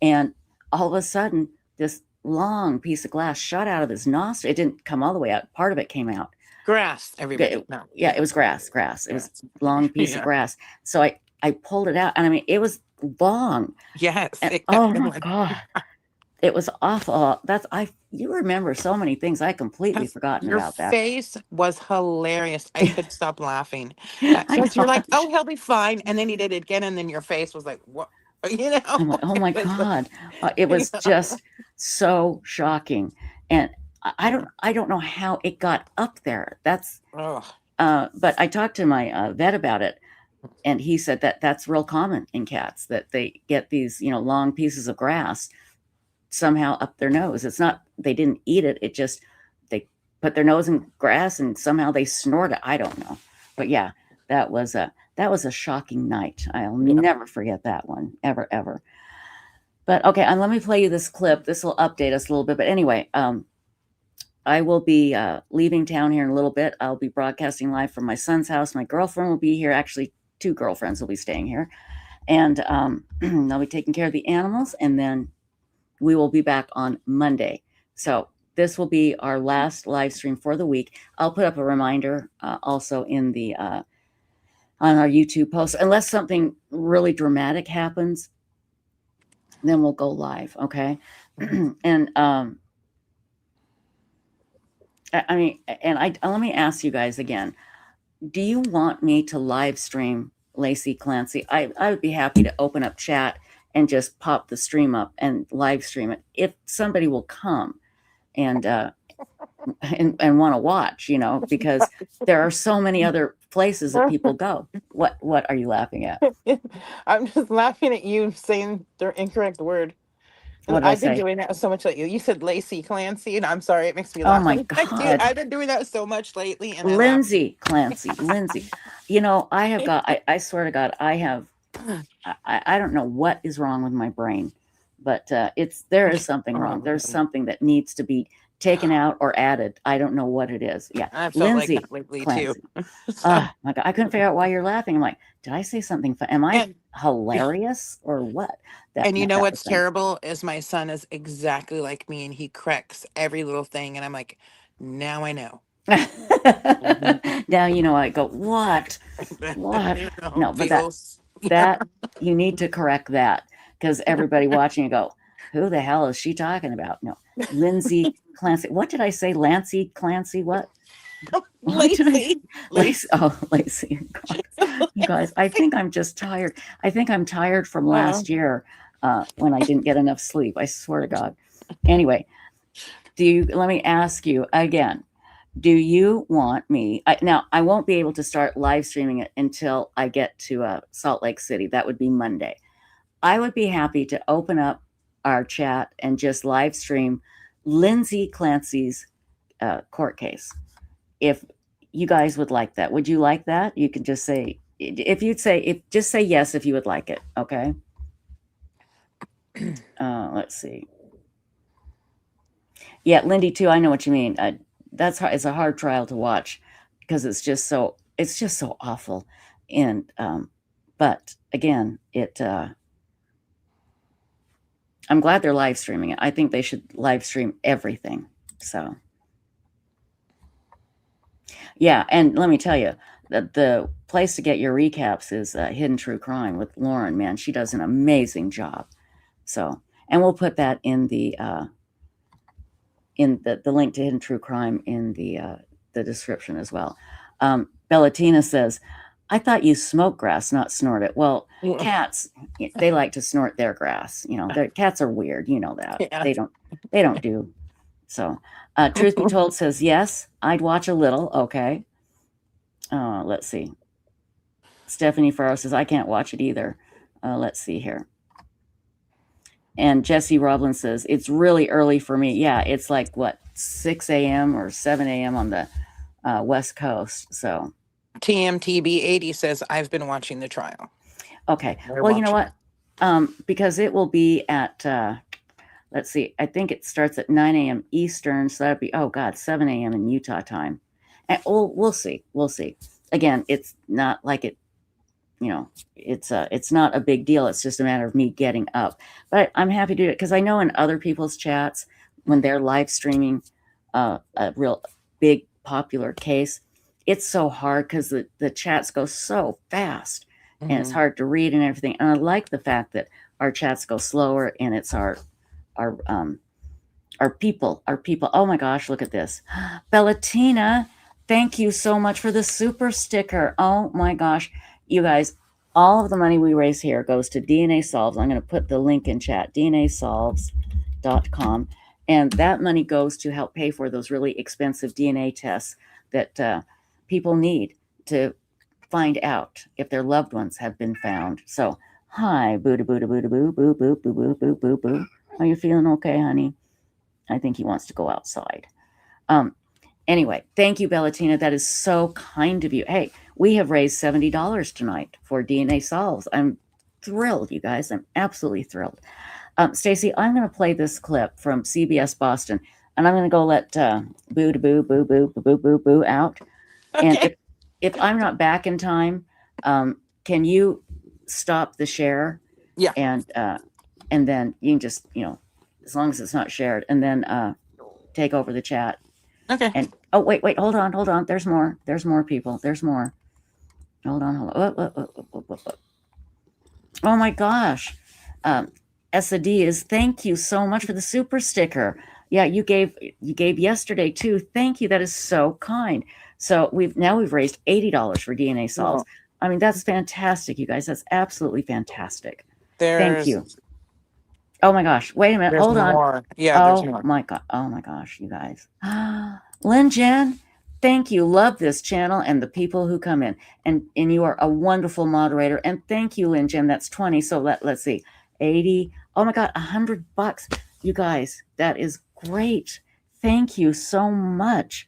and all of a sudden, this long piece of glass shot out of his nostril. It didn't come all the way out. Part of it came out. Grass, everybody. No. Yeah, it was grass. It was long piece of grass. So I pulled it out, and I mean, it was long. Yes. And, oh my God. It was awful. You remember so many things. I completely forgotten about that. Your face was hilarious. I could stop laughing. Because you're like, oh, he'll be fine. And then he did it again, and then your face was like, what? You know? Oh my God. It was just so shocking. And I don't know how it got up there. That's but I talked to my vet about it, and he said that that's real common in cats, that they get these, long pieces of grass somehow up their nose. It's not, they didn't eat it. It just, they put their nose in grass and somehow they snort it. I don't know. But yeah, that was a shocking night. I'll never forget that one, ever, ever. But okay, and let me play you this clip. This will update us a little bit. But anyway, I will be leaving town here in a little bit. I'll be broadcasting live from my son's house. My girlfriend will be here. Actually, 2 girlfriends will be staying here. And they'll be taking care of the animals. And then we will be back on Monday. So this will be our last live stream for the week. I'll put up a reminder also in the on our YouTube post. Unless something really dramatic happens, then we'll go live. Okay. And I mean, and let me ask you guys again. Do you want me to live stream Lacey Clancy? I would be happy to open up chat and just pop the stream up and live stream it if somebody will come and want to watch, because there are so many other places that people go. What are you laughing at? I'm just laughing at you saying the incorrect word. I've been doing that so much lately. You said Lacey Clancy, and I'm sorry, it makes me laugh. Oh my God. Dude, I've been doing that so much lately. And Lindsay Clancy, Lindsay. I have got, I swear to God, I don't know what is wrong with my brain, but there is something wrong. There's something that needs to be taken out or added. I don't know what it is. Yeah. I felt Lindsay like that lately Clancy. too. Oh my God. I couldn't figure out why you're laughing. I'm like, did I say something fun? Am I hilarious or what? And you know what's terrible is my son is exactly like me, and he corrects every little thing. And I'm like, now I know. Now I go, what? No, but that you need to correct that, because everybody watching you go, who the hell is she talking about? No, Lindsay Clancy. What did I say? Lancey Clancy? What? Lacey. Lacey. Oh, Lacey. God. You guys, I think I'm just tired. I think I'm tired from last year when I didn't get enough sleep. I swear to God. Anyway, let me ask you again. Do you want me? Now, I won't be able to start live streaming it until I get to Salt Lake City. That would be Monday. I would be happy to open up our chat and just live stream Lindsay Clancy's court case. If you guys would like that, would you like that? You can just say, just say yes if you would like it. Okay. Let's see. Yeah, Lindy too. I know what you mean. That's hard. It's a hard trial to watch because it's just so awful. And but again, I'm glad they're live streaming it. I think they should live stream everything. So yeah, and let me tell you, the place to get your recaps is Hidden True Crime with Lauren. Man, she does an amazing job. So, and we'll put that in the link to Hidden True Crime in the description as well. Bellatina says, I thought you smoke grass, not snort it. Well, cats, they like to snort their grass. You know, their cats are weird. You know that. Yeah. They don't do. So, Truth Be Told says, yes, I'd watch a little. Okay. Let's see. Stephanie Farrow says, I can't watch it either. Let's see here. And Jesse Roblin says, it's really early for me. Yeah, it's like, what, 6 a.m. or 7 a.m. on the West Coast. So TMTB 80 says, I've been watching the trial. Okay. Well, you know what? Because it will be at, let's see, I think it starts at 9 a.m. Eastern. So that'd be, 7 a.m. in Utah time. And we'll see. We'll see. Again, it's not like it, it's not a big deal. It's just a matter of me getting up. But I'm happy to do it because I know in other people's chats, when they're live streaming a real big popular case, it's so hard because the chats go so fast. And it's hard to read and everything. And I like the fact that our chats go slower and it's our people. Oh my gosh, look at this. Bellatina, thank you so much for the super sticker. Oh my gosh. You guys, all of the money we raise here goes to DNA Solves. I'm going to put the link in chat, dnasolves.com. And that money goes to help pay for those really expensive DNA tests that people need to find out if their loved ones have been found. So, hi, boo boo boo boo boo boo boo boo boo boo boo boo. Are you feeling okay, honey? I think he wants to go outside. Anyway, thank you, Bellatina. That is so kind of you. Hey, we have raised $70 tonight for DNA Solves. I'm thrilled, you guys. I'm absolutely thrilled. Stacy, I'm going to play this clip from CBS Boston, and I'm going to go let boo boo boo boo boo boo boo out. Okay. And if I'm not back in time, can you stop the share? Yeah. And then you can just, as long as it's not shared, and then take over the chat. Okay. And wait, hold on. There's more people. There's more. Hold on. Oh my gosh. Sada is, thank you so much for the super sticker. Yeah, you gave yesterday too. Thank you. That is so kind. So we've raised $80 for DNA Solves. Oh. I mean, that's fantastic, you guys. That's absolutely fantastic. Thank you. Oh my gosh. Wait a minute. Hold on. Yeah, there's more. My God. Oh my gosh, you guys. Lynn Jen, thank you. Love this channel and the people who come in. And you are a wonderful moderator. And thank you, Lynn Jen. That's 20. So let's see. 80. Oh my God, $100. You guys, that is great. Thank you so much.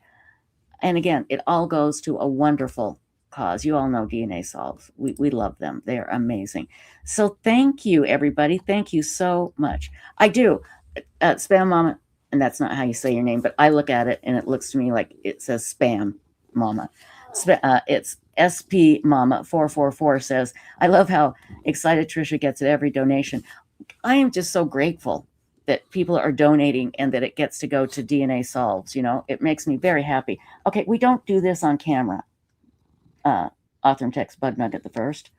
And again, it all goes to a wonderful cause. You all know DNA Solves. We love them. They're amazing. So thank you, everybody. Thank you so much. I do. Spam Mama, and that's not how you say your name, but I look at it and it looks to me like it says Spam Mama. It's SP Mama 444 says, I love how excited Trisha gets at every donation. I am just so grateful that people are donating and that it gets to go to DNA Solves. It makes me very happy. Okay, we don't do this on camera. Author and text Bug Nugget the first.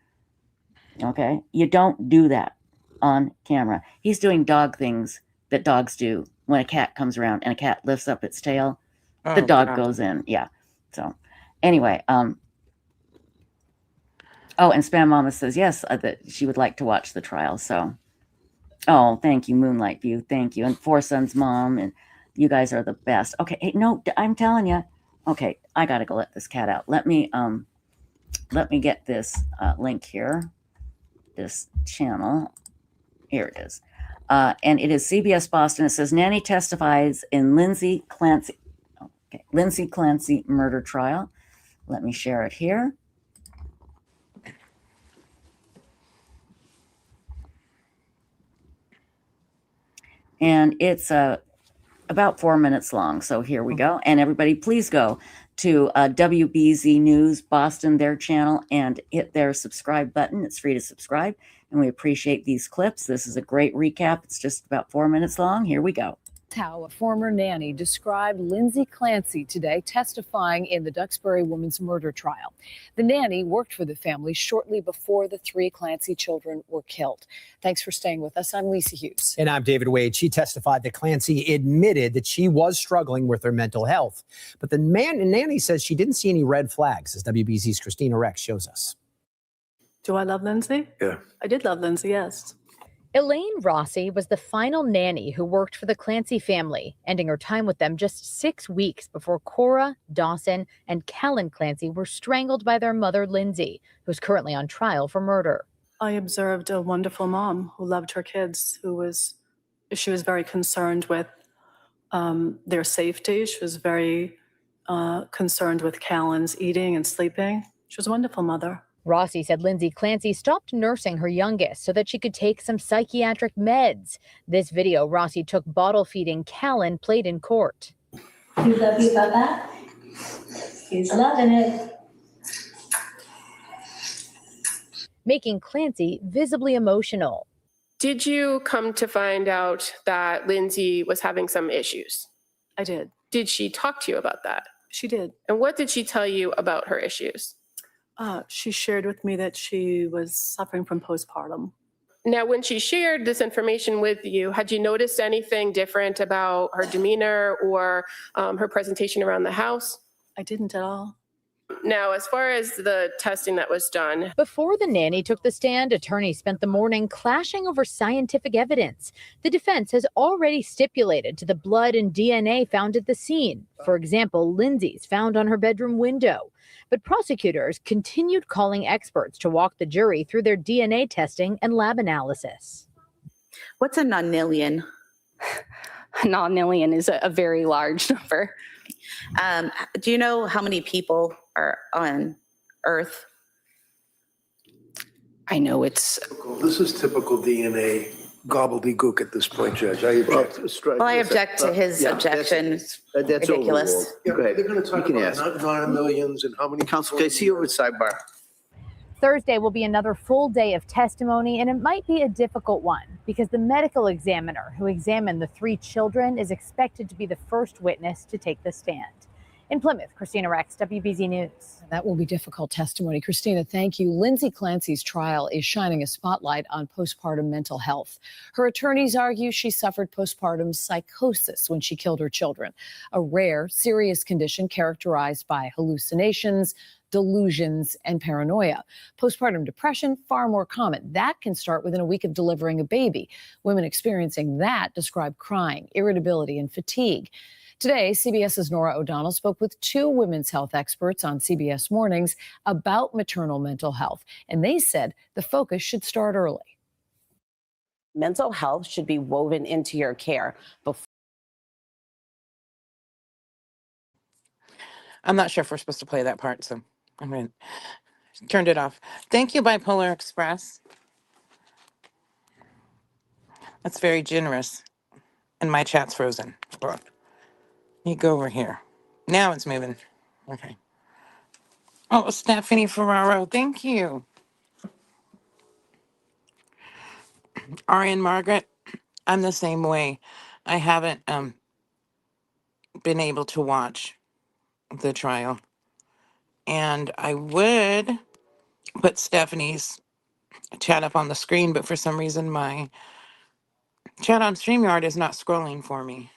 Okay, you don't do that on camera. He's doing dog things that dogs do when a cat comes around and a cat lifts up its tail. The dog goes in. Yeah. So anyway, and Spam Mama says yes, that she would like to watch the trial. So, thank you, Moonlight View. Thank you. And Four Sons Mom, and you guys are the best. Okay. Hey, no, I'm telling you. Okay, I got to go let this cat out. Let me get this link here. This channel. Here it is. And it is CBS Boston. It says, Nanny testifies in Lindsay Clancy murder trial. Let me share it here. And it's about 4 minutes long. So here we go. And everybody, please go to WBZ News Boston, their channel, and hit their subscribe button. It's free to subscribe, and we appreciate these clips. This is a great recap. It's just about 4 minutes long. Here we go. How a former nanny described Lindsay Clancy today testifying in the Duxbury woman's murder trial. The nanny worked for the family shortly before the 3 Clancy children were killed. Thanks for staying with us. I'm Lisa Hughes. And I'm David Wade. She testified that Clancy admitted that she was struggling with her mental health. But the nanny says she didn't see any red flags, as WBZ's Christina Rex shows us. Do I love Lindsay? Yeah. I did love Lindsay, yes. Elaine Rossi was the final nanny who worked for the Clancy family, ending her time with them just 6 weeks before Cora, Dawson, and Callan Clancy were strangled by their mother, Lindsay, who's currently on trial for murder. I observed a wonderful mom who loved her kids, she was very concerned with their safety. She was very concerned with Callan's eating and sleeping. She was a wonderful mother. Rossi said Lindsay Clancy stopped nursing her youngest so that she could take some psychiatric meds. This video Rossi took bottle feeding Callan played in court. You love you about that? He's loving it. Making Clancy visibly emotional. Did you come to find out that Lindsay was having some issues? I did. Did she talk to you about that? She did. And what did she tell you about her issues? She shared with me that she was suffering from postpartum. Now, when she shared this information with you, had you noticed anything different about her demeanor or her presentation around the house? I didn't at all. Now, as far as the testing that was done. Before the nanny took the stand, attorneys spent the morning clashing over scientific evidence. The defense has already stipulated to the blood and DNA found at the scene. For example, Lindsay's found on her bedroom window. But prosecutors continued calling experts to walk the jury through their DNA testing and lab analysis. What's a nonillion? A nonillion is a very large number. Do you know how many people are on Earth? I know it's... This is typical DNA gobbledygook at this point, Judge. I object. Well, I object to his objection. That's ridiculous. Go ahead. They're going to talk about non-millions and how many... Counsel, can I see you over at sidebar? Thursday will be another full day of testimony, and it might be a difficult one because the medical examiner who examined the 3 children is expected to be the first witness to take the stand. In Plymouth, Christina Rex, WBZ News. That will be difficult testimony. Christina, thank you. Lindsay Clancy's trial is shining a spotlight on postpartum mental health. Her attorneys argue she suffered postpartum psychosis when she killed her children, a rare, serious condition characterized by hallucinations, delusions, and paranoia. Postpartum depression, far more common. That can start within a week of delivering a baby. Women experiencing that describe crying, irritability, and fatigue. Today, CBS's Nora O'Donnell spoke with 2 women's health experts on CBS Mornings about maternal mental health, and they said the focus should start early. Mental health should be woven into your care. I'm not sure if we're supposed to play that part, so I'm going to turn it off. Thank you, Bipolar Express. That's very generous. And my chat's frozen. Hold on. You go over here. Now it's moving. Okay. Oh, Stephanie Ferraro, thank you. Ari and Margaret, I'm the same way. I haven't been able to watch the trial. And I would put Stephanie's chat up on the screen, but for some reason my chat on StreamYard is not scrolling for me.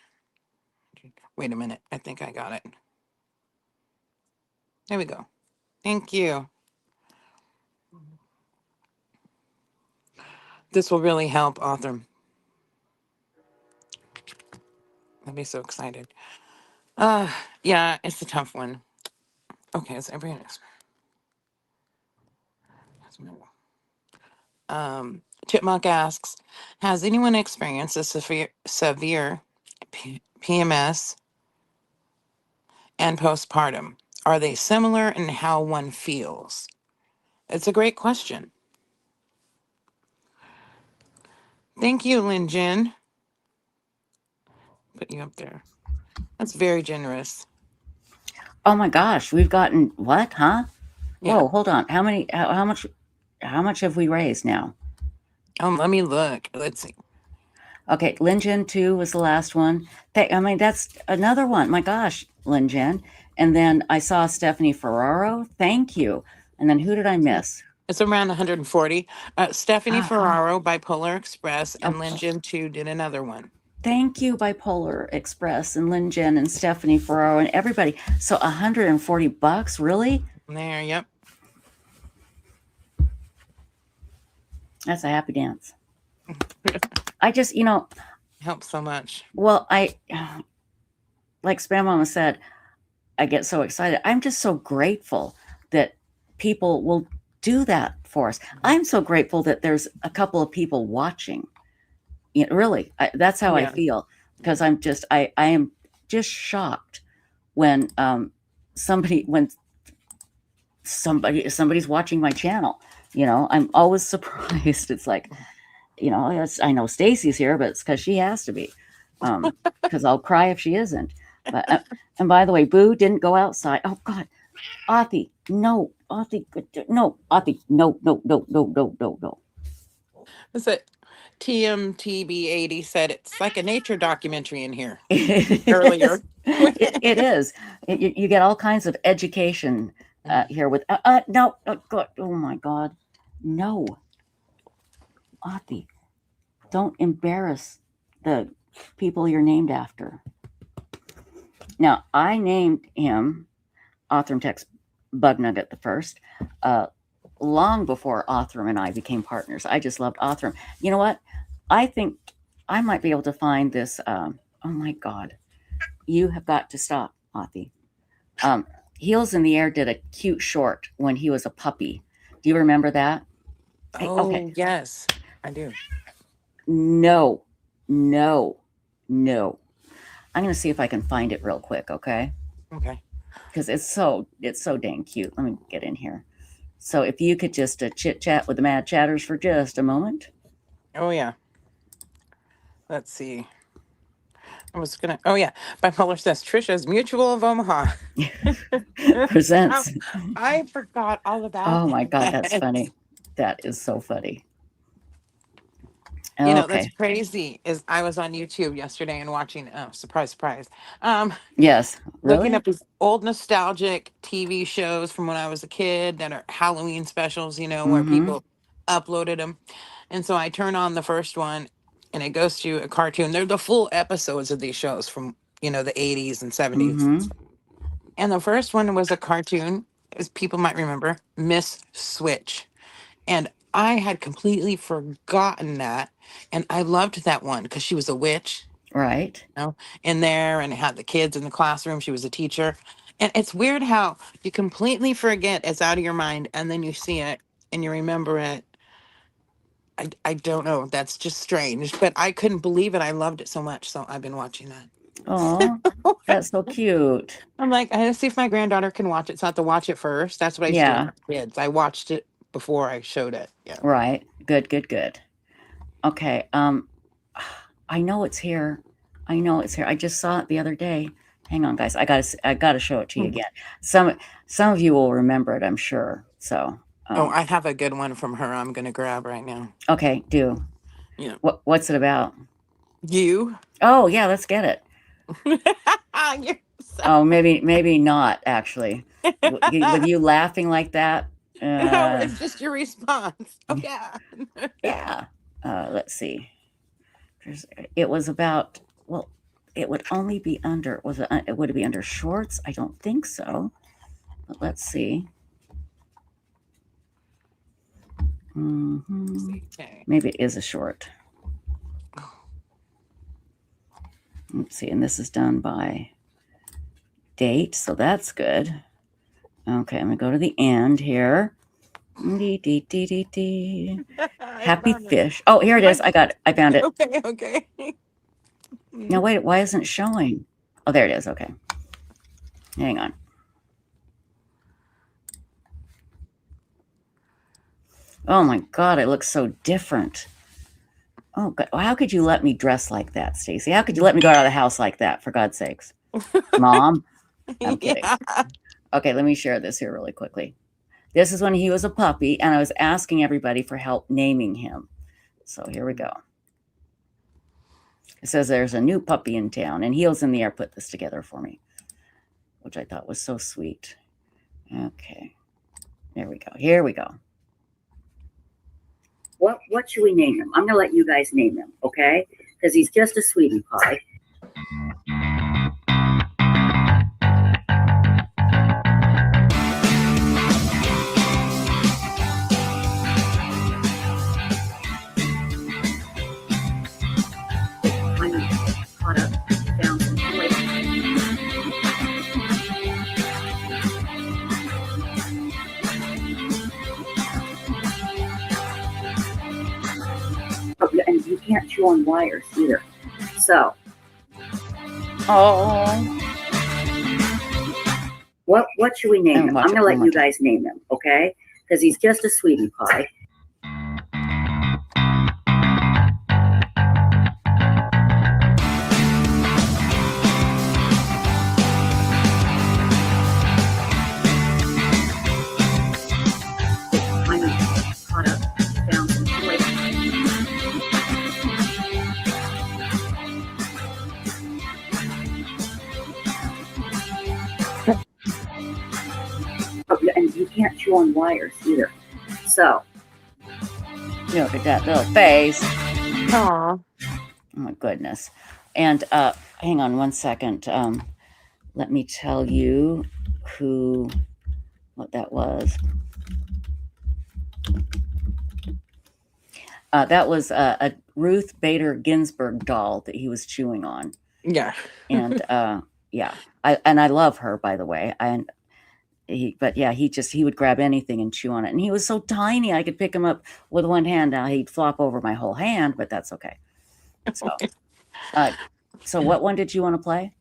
Wait a minute. I think I got it. There we go. Thank you. This will really help author. I'll be so excited. Yeah, it's a tough one. Okay, it's everything. Chipmunk asks, has anyone experienced a severe PMS and postpartum? Are they similar in how one feels? It's a great question. Thank you, Lin Jin. put you up there. That's very generous. Oh my gosh, we've gotten what? Huh? Yeah. Whoa, hold on. How many? How much? How much have we raised now? Let me look. Let's see. Okay, Linjen 2 was the last one. I mean, that's another one. My gosh, Linjen. And then I saw Stephanie Ferraro. Thank you. And then who did I miss? It's around 140. Stephanie Ferraro, Bipolar Express, and Linjen 2 did another one. Thank you, Bipolar Express and Linjen and Stephanie Ferraro and everybody. So $140, really? There, yep. That's a happy dance. I just, helps so much. Well, like Spam Mama said, I get so excited. I'm just so grateful that people will do that for us. I'm so grateful that there's a couple of people watching. Really, that's how I feel, because I am just shocked when somebody's watching my channel. I'm always surprised. It's like, I know Stacy's here, but it's because she has to be, because I'll cry if she isn't. But and by the way, Boo didn't go outside. Oh God, Athi, no, Athi, no, Athi, no. Is it TMTB80 said it's like a nature documentary in here earlier. It is. You get all kinds of education here with no. God, oh my God, no. Athi, don't embarrass the people you're named after. Now, I named him Othram Tex Bug Nugget the first, long before Othram and I became partners. I just loved Othram. You know what? I think I might be able to find this. Oh my God. You have got to stop, Athi. Heels in the Air did a cute short when he was a puppy. Do you remember that? Oh, okay. Yes, I do. No. I'm going to see if I can find it real quick, okay? Okay. Because it's so dang cute. Let me get in here. So if you could just chit chat with the Mad Chatters for just a moment. Oh yeah. Let's see. Oh yeah. Bipolar says Trisha's Mutual of Omaha presents. I forgot all about Oh my God, that's funny. That is so funny. You know, that's crazy. Is I was on YouTube yesterday and watching, surprise. Yes. Really? Looking up these old nostalgic TV shows from when I was a kid that are Halloween specials, where people uploaded them. And so I turn on the first one and it goes to a cartoon. They're the full episodes of these shows from, the 80s and 70s. And the first one was a cartoon, as people might remember, Miss Switch. And I had completely forgotten that. And I loved that one because she was a witch. Right. In there, and had the kids in the classroom. She was a teacher. And it's weird how you completely forget it's out of your mind and then you see it and you remember it. I don't know. That's just strange. But I couldn't believe it. I loved it so much. So I've been watching that. Oh, that's so cute. I'm like, I gotta see if my granddaughter can watch it. So I have to watch it first. That's what I used to do with my kids. I watched it before I showed it. Yeah. Right. Good. Okay. I know it's here. I just saw it the other day. Hang on, guys. I gotta show it to you again. Some of you will remember it, I'm sure. So. I have a good one from her. I'm gonna grab right now. Okay, do. Yeah. What's it about? You. Oh yeah, let's get it. Oh, maybe not actually. With you laughing like that. No, it's just your response. Oh yeah. Yeah. Let's see. It was about. Well, it would only be under. It would be under shorts? I don't think so. But let's see. Okay. Maybe it is a short. Let's see, and this is done by date, so that's good. Okay, I'm gonna go to the end here. Happy fish. Oh, here it is. I got it. I found it. Okay. Now wait, why isn't it showing? Oh, there it is. Okay. Hang on. Oh my God, it looks so different. Oh, God. How could you let me dress like that, Stacey? How could you let me go out of the house like that, for God's sakes? Mom? I'm kidding. Yeah. Okay, let me share this here really quickly. This is when he was a puppy, and I was asking everybody for help naming him. So here we go. It says there's a new puppy in town, and Heels in the Air put this together for me, which I thought was so sweet. Okay, there we go. Here we go. What should we name him? I'm going to let you guys name him, okay? Because he's just a sweetie pie. Caught up, found some toys. Oh, yeah, and you can't chew on wires either. So, what should we name him? I'm gonna let you guys name him, okay? Because he's just a sweetie pie. Caught up, found some toys. Oh, yeah, and you can't chew on wires either. So, look at that little face. Aw. Oh my goodness. And hang on one second. Let me tell you what that was. That was a Ruth Bader Ginsburg doll that he was chewing on. Yeah. And yeah, I love her, by the way. He would grab anything and chew on it. And he was so tiny, I could pick him up with one hand. Now he'd flop over my whole hand, but that's okay. So what one did you want to play?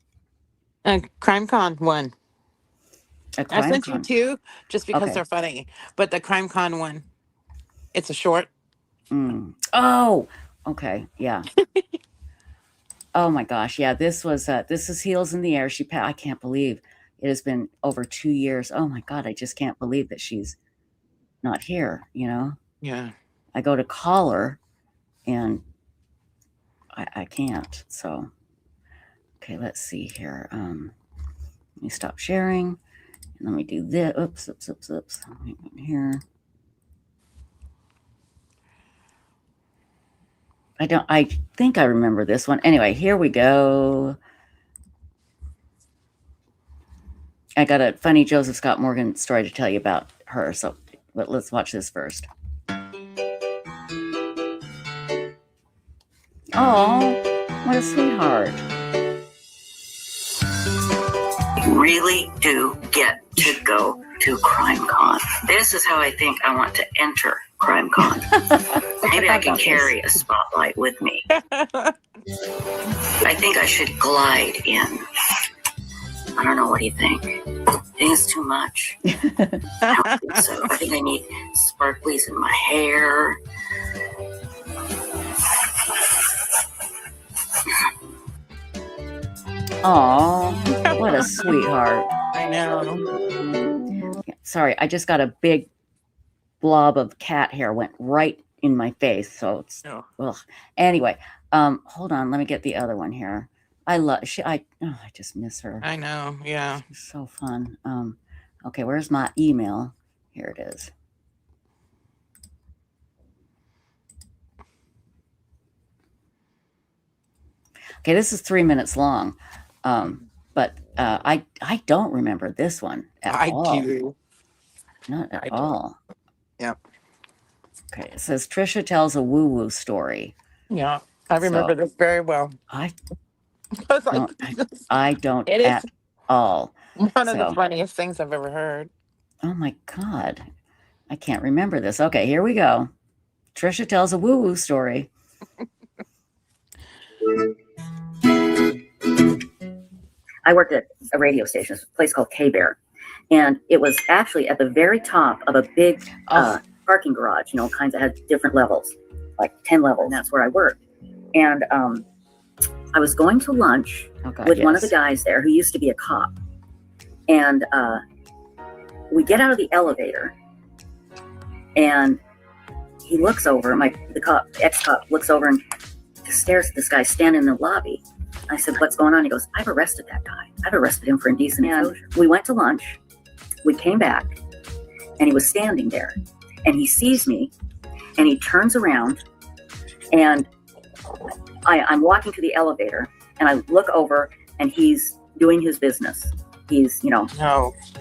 Crime Con one. I sent you two just because Okay. they're funny. But the Crime Con one, it's a short. Oh, okay. Yeah. Oh my gosh. Yeah. This is Heels in the Air. I can't believe it has been over 2 years. Oh my God. I just can't believe that she's not here, you know? Yeah. I go to call her and I can't. So, okay, let's see here. Let me stop sharing. And let me do this. Oops. Here. I think I remember this one. Anyway, here we go. I got a funny Joseph Scott Morgan story to tell you about her. So let's watch this first. Oh, what a sweetheart. You really do get to go to CrimeCon. This is how I think I want to enter CrimeCon. Maybe I can carry a spotlight with me. I think I should glide in. I don't know. What do you think? I think it's too much. I don't think so. I think I need sparklies in my hair. Oh, what a sweetheart. I know. Sorry, I just got a big blob of cat hair went right in my face. So it's, anyway, hold on. Let me get the other one here. I just miss her. I know. Yeah. She's so fun. Okay, where's my email? Here it is. Okay, this is 3 minutes long. But I don't remember this one at all. I do. Not at all. Yep. Okay, it says Trisha tells a woo-woo story. Yeah, I remember this very well. I don't It is at all. One of the funniest things I've ever heard. Oh my God. I can't remember this. Okay, here we go. Trisha tells a woo-woo story. I worked at a radio station, a place called K-Bear. And it was actually at the very top of a big parking garage, kinds that had different levels. like 10 level, and that's where I worked. And I was going to lunch with one of the guys there who used to be a cop. And we get out of the elevator, and he looks over, the ex-cop looks over and stares at this guy standing in the lobby. I said, what's going on? He goes, I've arrested that guy. I've arrested him for indecent exposure. We went to lunch. We came back, and he was standing there. And he sees me, and he turns around, and I'm walking to the elevator, and I look over, and he's doing his business. He's,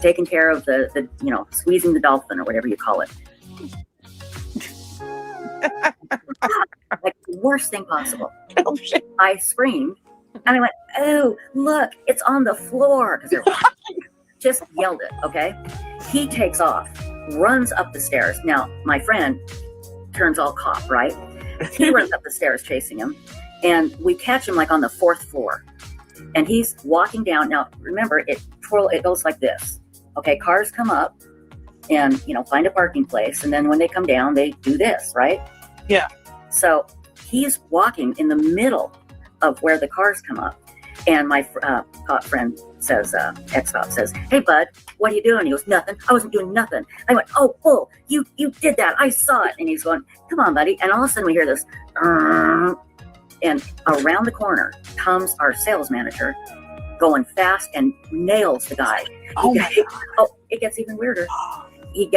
taking care of the squeezing the dolphin or whatever you call it. Like the worst thing possible. I screamed, and I went, oh, look, it's on the floor. Because just yelled it, okay? He takes off, runs up the stairs. Now, my friend turns all cop, right? He runs up the stairs chasing him, and we catch him like on the 4th floor. And he's walking down. Now, remember, it goes like this. Okay, cars come up and, find a parking place. And then when they come down, they do this, right? Yeah. So he's walking in the middle of where the cars come up. And my cop friend says, ex-cop says, hey, bud, what are you doing? He goes, nothing. I wasn't doing nothing. I went, oh, bull, you did that. I saw it. And he's going, come on, buddy. And all of a sudden we hear this, and around the corner comes our sales manager going fast and nails the guy. It gets even weirder. He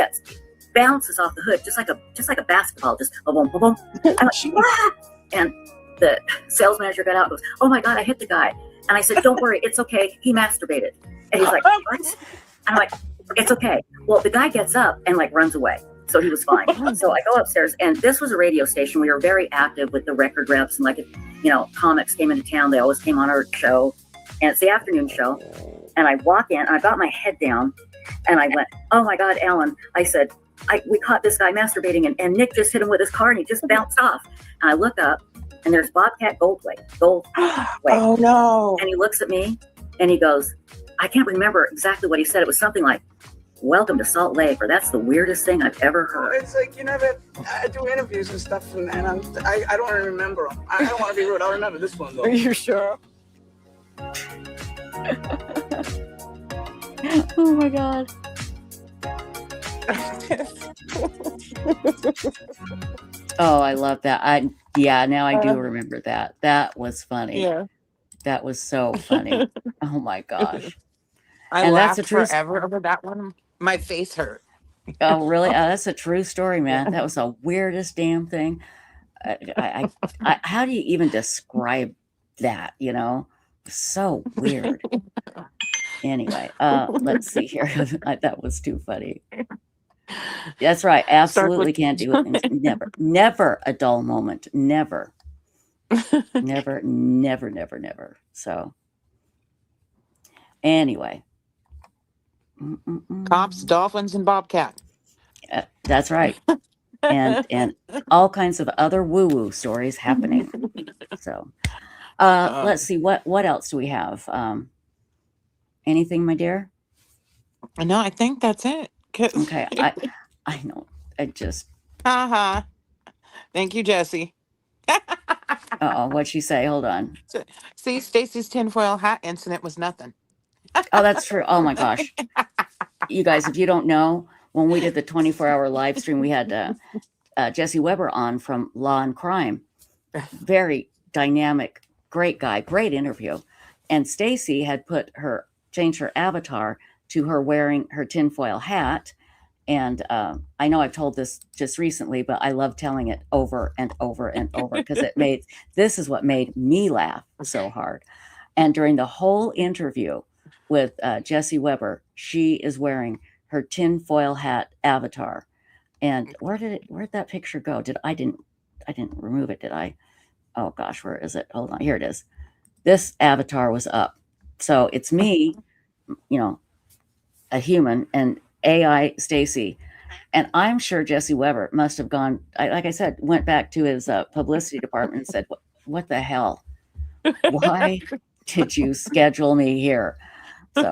bounces off the hood just like a basketball, just boom, boom, boom. I'm like, ah! And the sales manager got out and goes, oh my God, I hit the guy. And I said, don't worry, it's okay. He masturbated. And he's like, what? And I'm like, it's okay. Well, the guy gets up and runs away. So he was fine. So I go upstairs, and this was a radio station. We were very active with the record reps, and if comics came into town, they always came on our show. And it's the afternoon show. And I walk in, and I got my head down, and I went, oh my God, Alan. I said, we caught this guy masturbating, and Nick just hit him with his car, and he just bounced off. And I look up, and there's Bobcat Goldthwait. Oh no. And he looks at me, and he goes, I can't remember exactly what he said. It was something like, welcome to Salt Lake, or that's the weirdest thing I've ever heard. It's like, I do interviews and stuff, and I don't remember them. I don't want to be rude. I'll remember this one, though. Are you sure? Oh my God. Oh, I love that. Now I do remember that. That was funny. Yeah. That was so funny. Oh my gosh. I laughed forever over that one. My face hurt. Oh, really? That's a true story, man. That was the weirdest damn thing. How do you even describe that? So weird. Anyway, let's see here. That was too funny. That's right. Absolutely can't do it. Never a dull moment. Never. Never. So anyway. Cops, dolphins, and bobcat. That's right. And all kinds of other woo-woo stories happening. So let's see, what else do we have? Anything, my dear? No, I think that's it. Okay. I know. I just Thank you, Jesse. What'd she say? Hold on. See, Stacy's tinfoil hat incident was nothing. Oh, that's true. Oh my gosh. You guys, if you don't know, when we did the 24-hour live stream, we had Jesse Weber on from Law and Crime. Very dynamic, great guy, great interview. And Stacy had changed her avatar to her wearing her tinfoil hat. And I know I've told this just recently, but I love telling it over and over and over because this is what made me laugh so hard. And during the whole interview with Jesse Weber, she is wearing her tinfoil hat avatar. And where'd that picture go? I didn't remove it, did I? Oh gosh, where is it? Hold on, here it is. This avatar was up. So it's me, a human, and AI Stacy. And I'm sure Jesse Weber must have gone, like I said, went back to his publicity department and said, what the hell? Why did you schedule me here? So,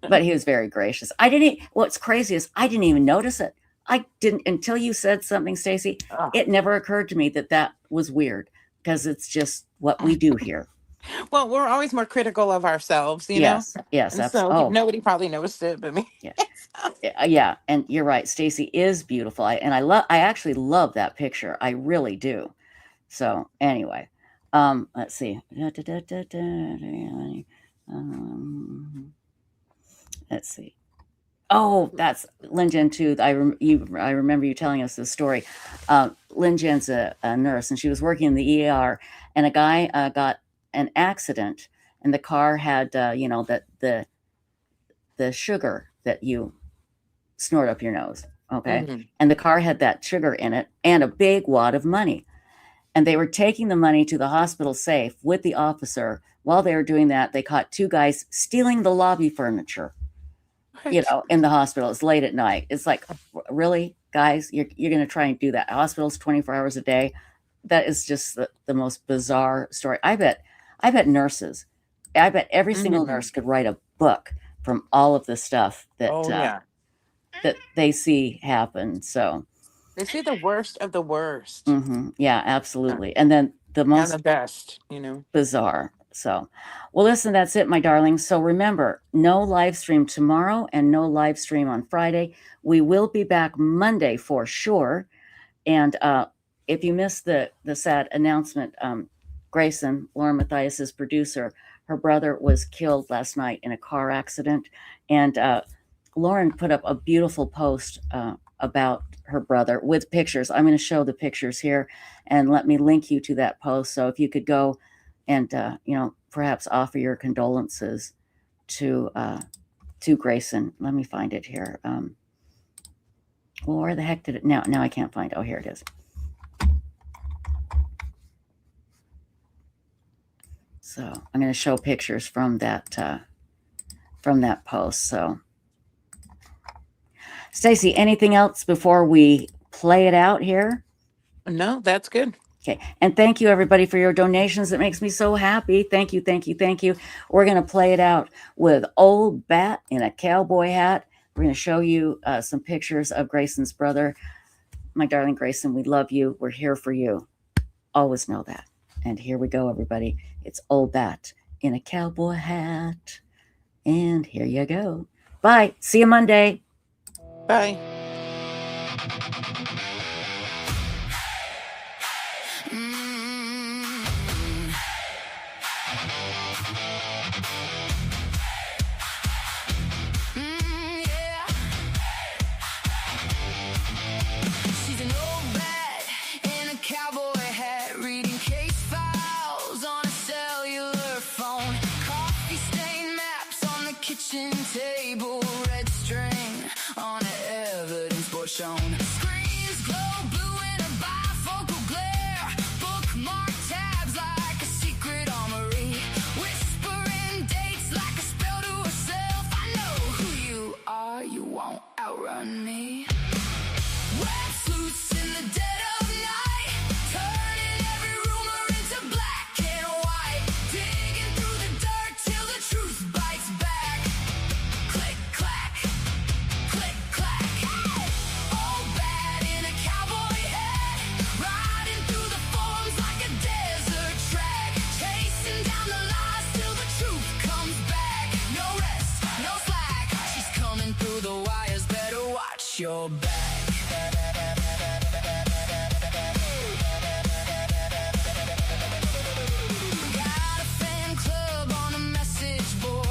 but he was very gracious. What's crazy is I didn't even notice it. I didn't, until you said something, Stacey, it never occurred to me that was weird, because it's just what we do here. Well, we're always more critical of ourselves, you know? Yes, And so nobody probably noticed it but me. Yeah, and you're right. Stacey is beautiful. I actually love that picture. I really do. So anyway, let's see. Let's see. Oh, that's Lin Jen too. I remember you telling us this story. Lin Jen's a nurse, and she was working in the ER, and a guy got an accident, and the car had the sugar that you snort up your nose, okay? And the car had that sugar in it and a big wad of money. And they were taking the money to the hospital safe with the officer. While they were doing that, they caught two guys stealing the lobby furniture. In the hospital. It's late at night. It's like, really, guys, you're going to try and do that? Hospitals 24 hours a day. That is just the most bizarre story. I bet nurses, I bet every single nurse could write a book from all of the stuff that that they see happen. So they see the worst of the worst. Yeah, absolutely. And then the most the best, bizarre. So, well, listen, that's it, my darlings. So remember, no live stream tomorrow and no live stream on Friday. We will be back Monday for sure. And if you missed the sad announcement, Grayson, Lauren Mathias's producer, her brother was killed last night in a car accident. And Lauren put up a beautiful post about her brother with pictures. I'm going to show the pictures here, and let me link you to that post. So if you could go and perhaps offer your condolences to Grayson. Let me find it here. Well, where the heck did it? Now I can't find it. Oh, here it is. So I'm going to show pictures from that post. So, Stacey, anything else before we play it out here? No, that's good. Okay. And thank you, everybody, for your donations. It makes me so happy. Thank you, thank you, thank you. We're going to play it out with Old Bat in a cowboy hat. We're going to show you some pictures of Grayson's brother. My darling Grayson, we love you. We're here for you. Always know that. And here we go, everybody. It's Old Bat in a cowboy hat. And here you go. Bye. See you Monday. Bye. Table, red string on an evidence board shown. Screens glow blue in a bifocal glare. Bookmark tabs like a secret armory. Whispering dates like a spell to herself. I know who you are, you won't outrun me. Websleuths in the dead of night, turning every rumor into black and white. Digging through the dirt till the truth bites back. Your back. Got a fan club on a message board.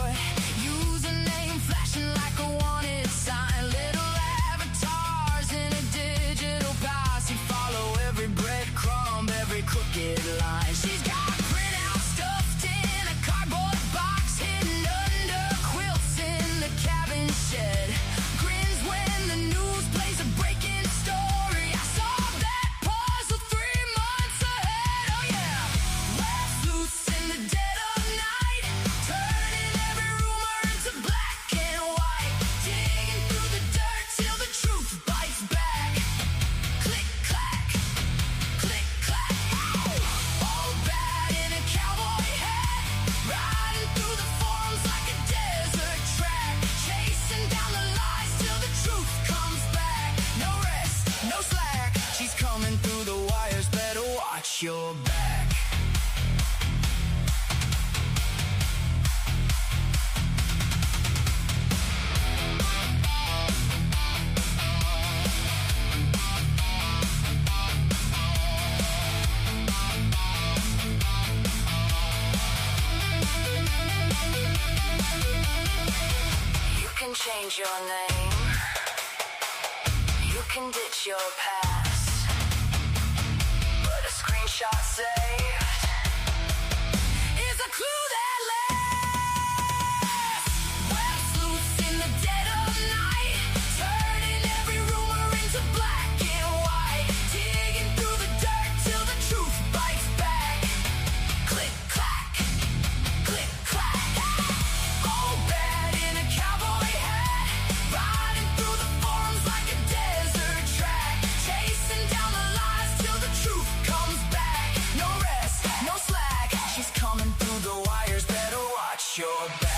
Username flashing like a wanted sign. Little avatars in a digital posse. Follow every breadcrumb, every crooked line. She's got printout stuffed in a cardboard box, hidden under quilts in the cabin shed. Grins when the news plays a break. watch your back. You can change your name. You can ditch your past. But a screenshot saved is a clue that lasts. Web sleuths in the dead of night, turning every rumor into black and white, digging through the dirt till the truth bites back. Click clack, click clack. All bad in a cowboy hat, riding through the forums like a desert track, chasing down the lies till the truth comes back. No rest, no slack, she's coming through the wires, better watch your back.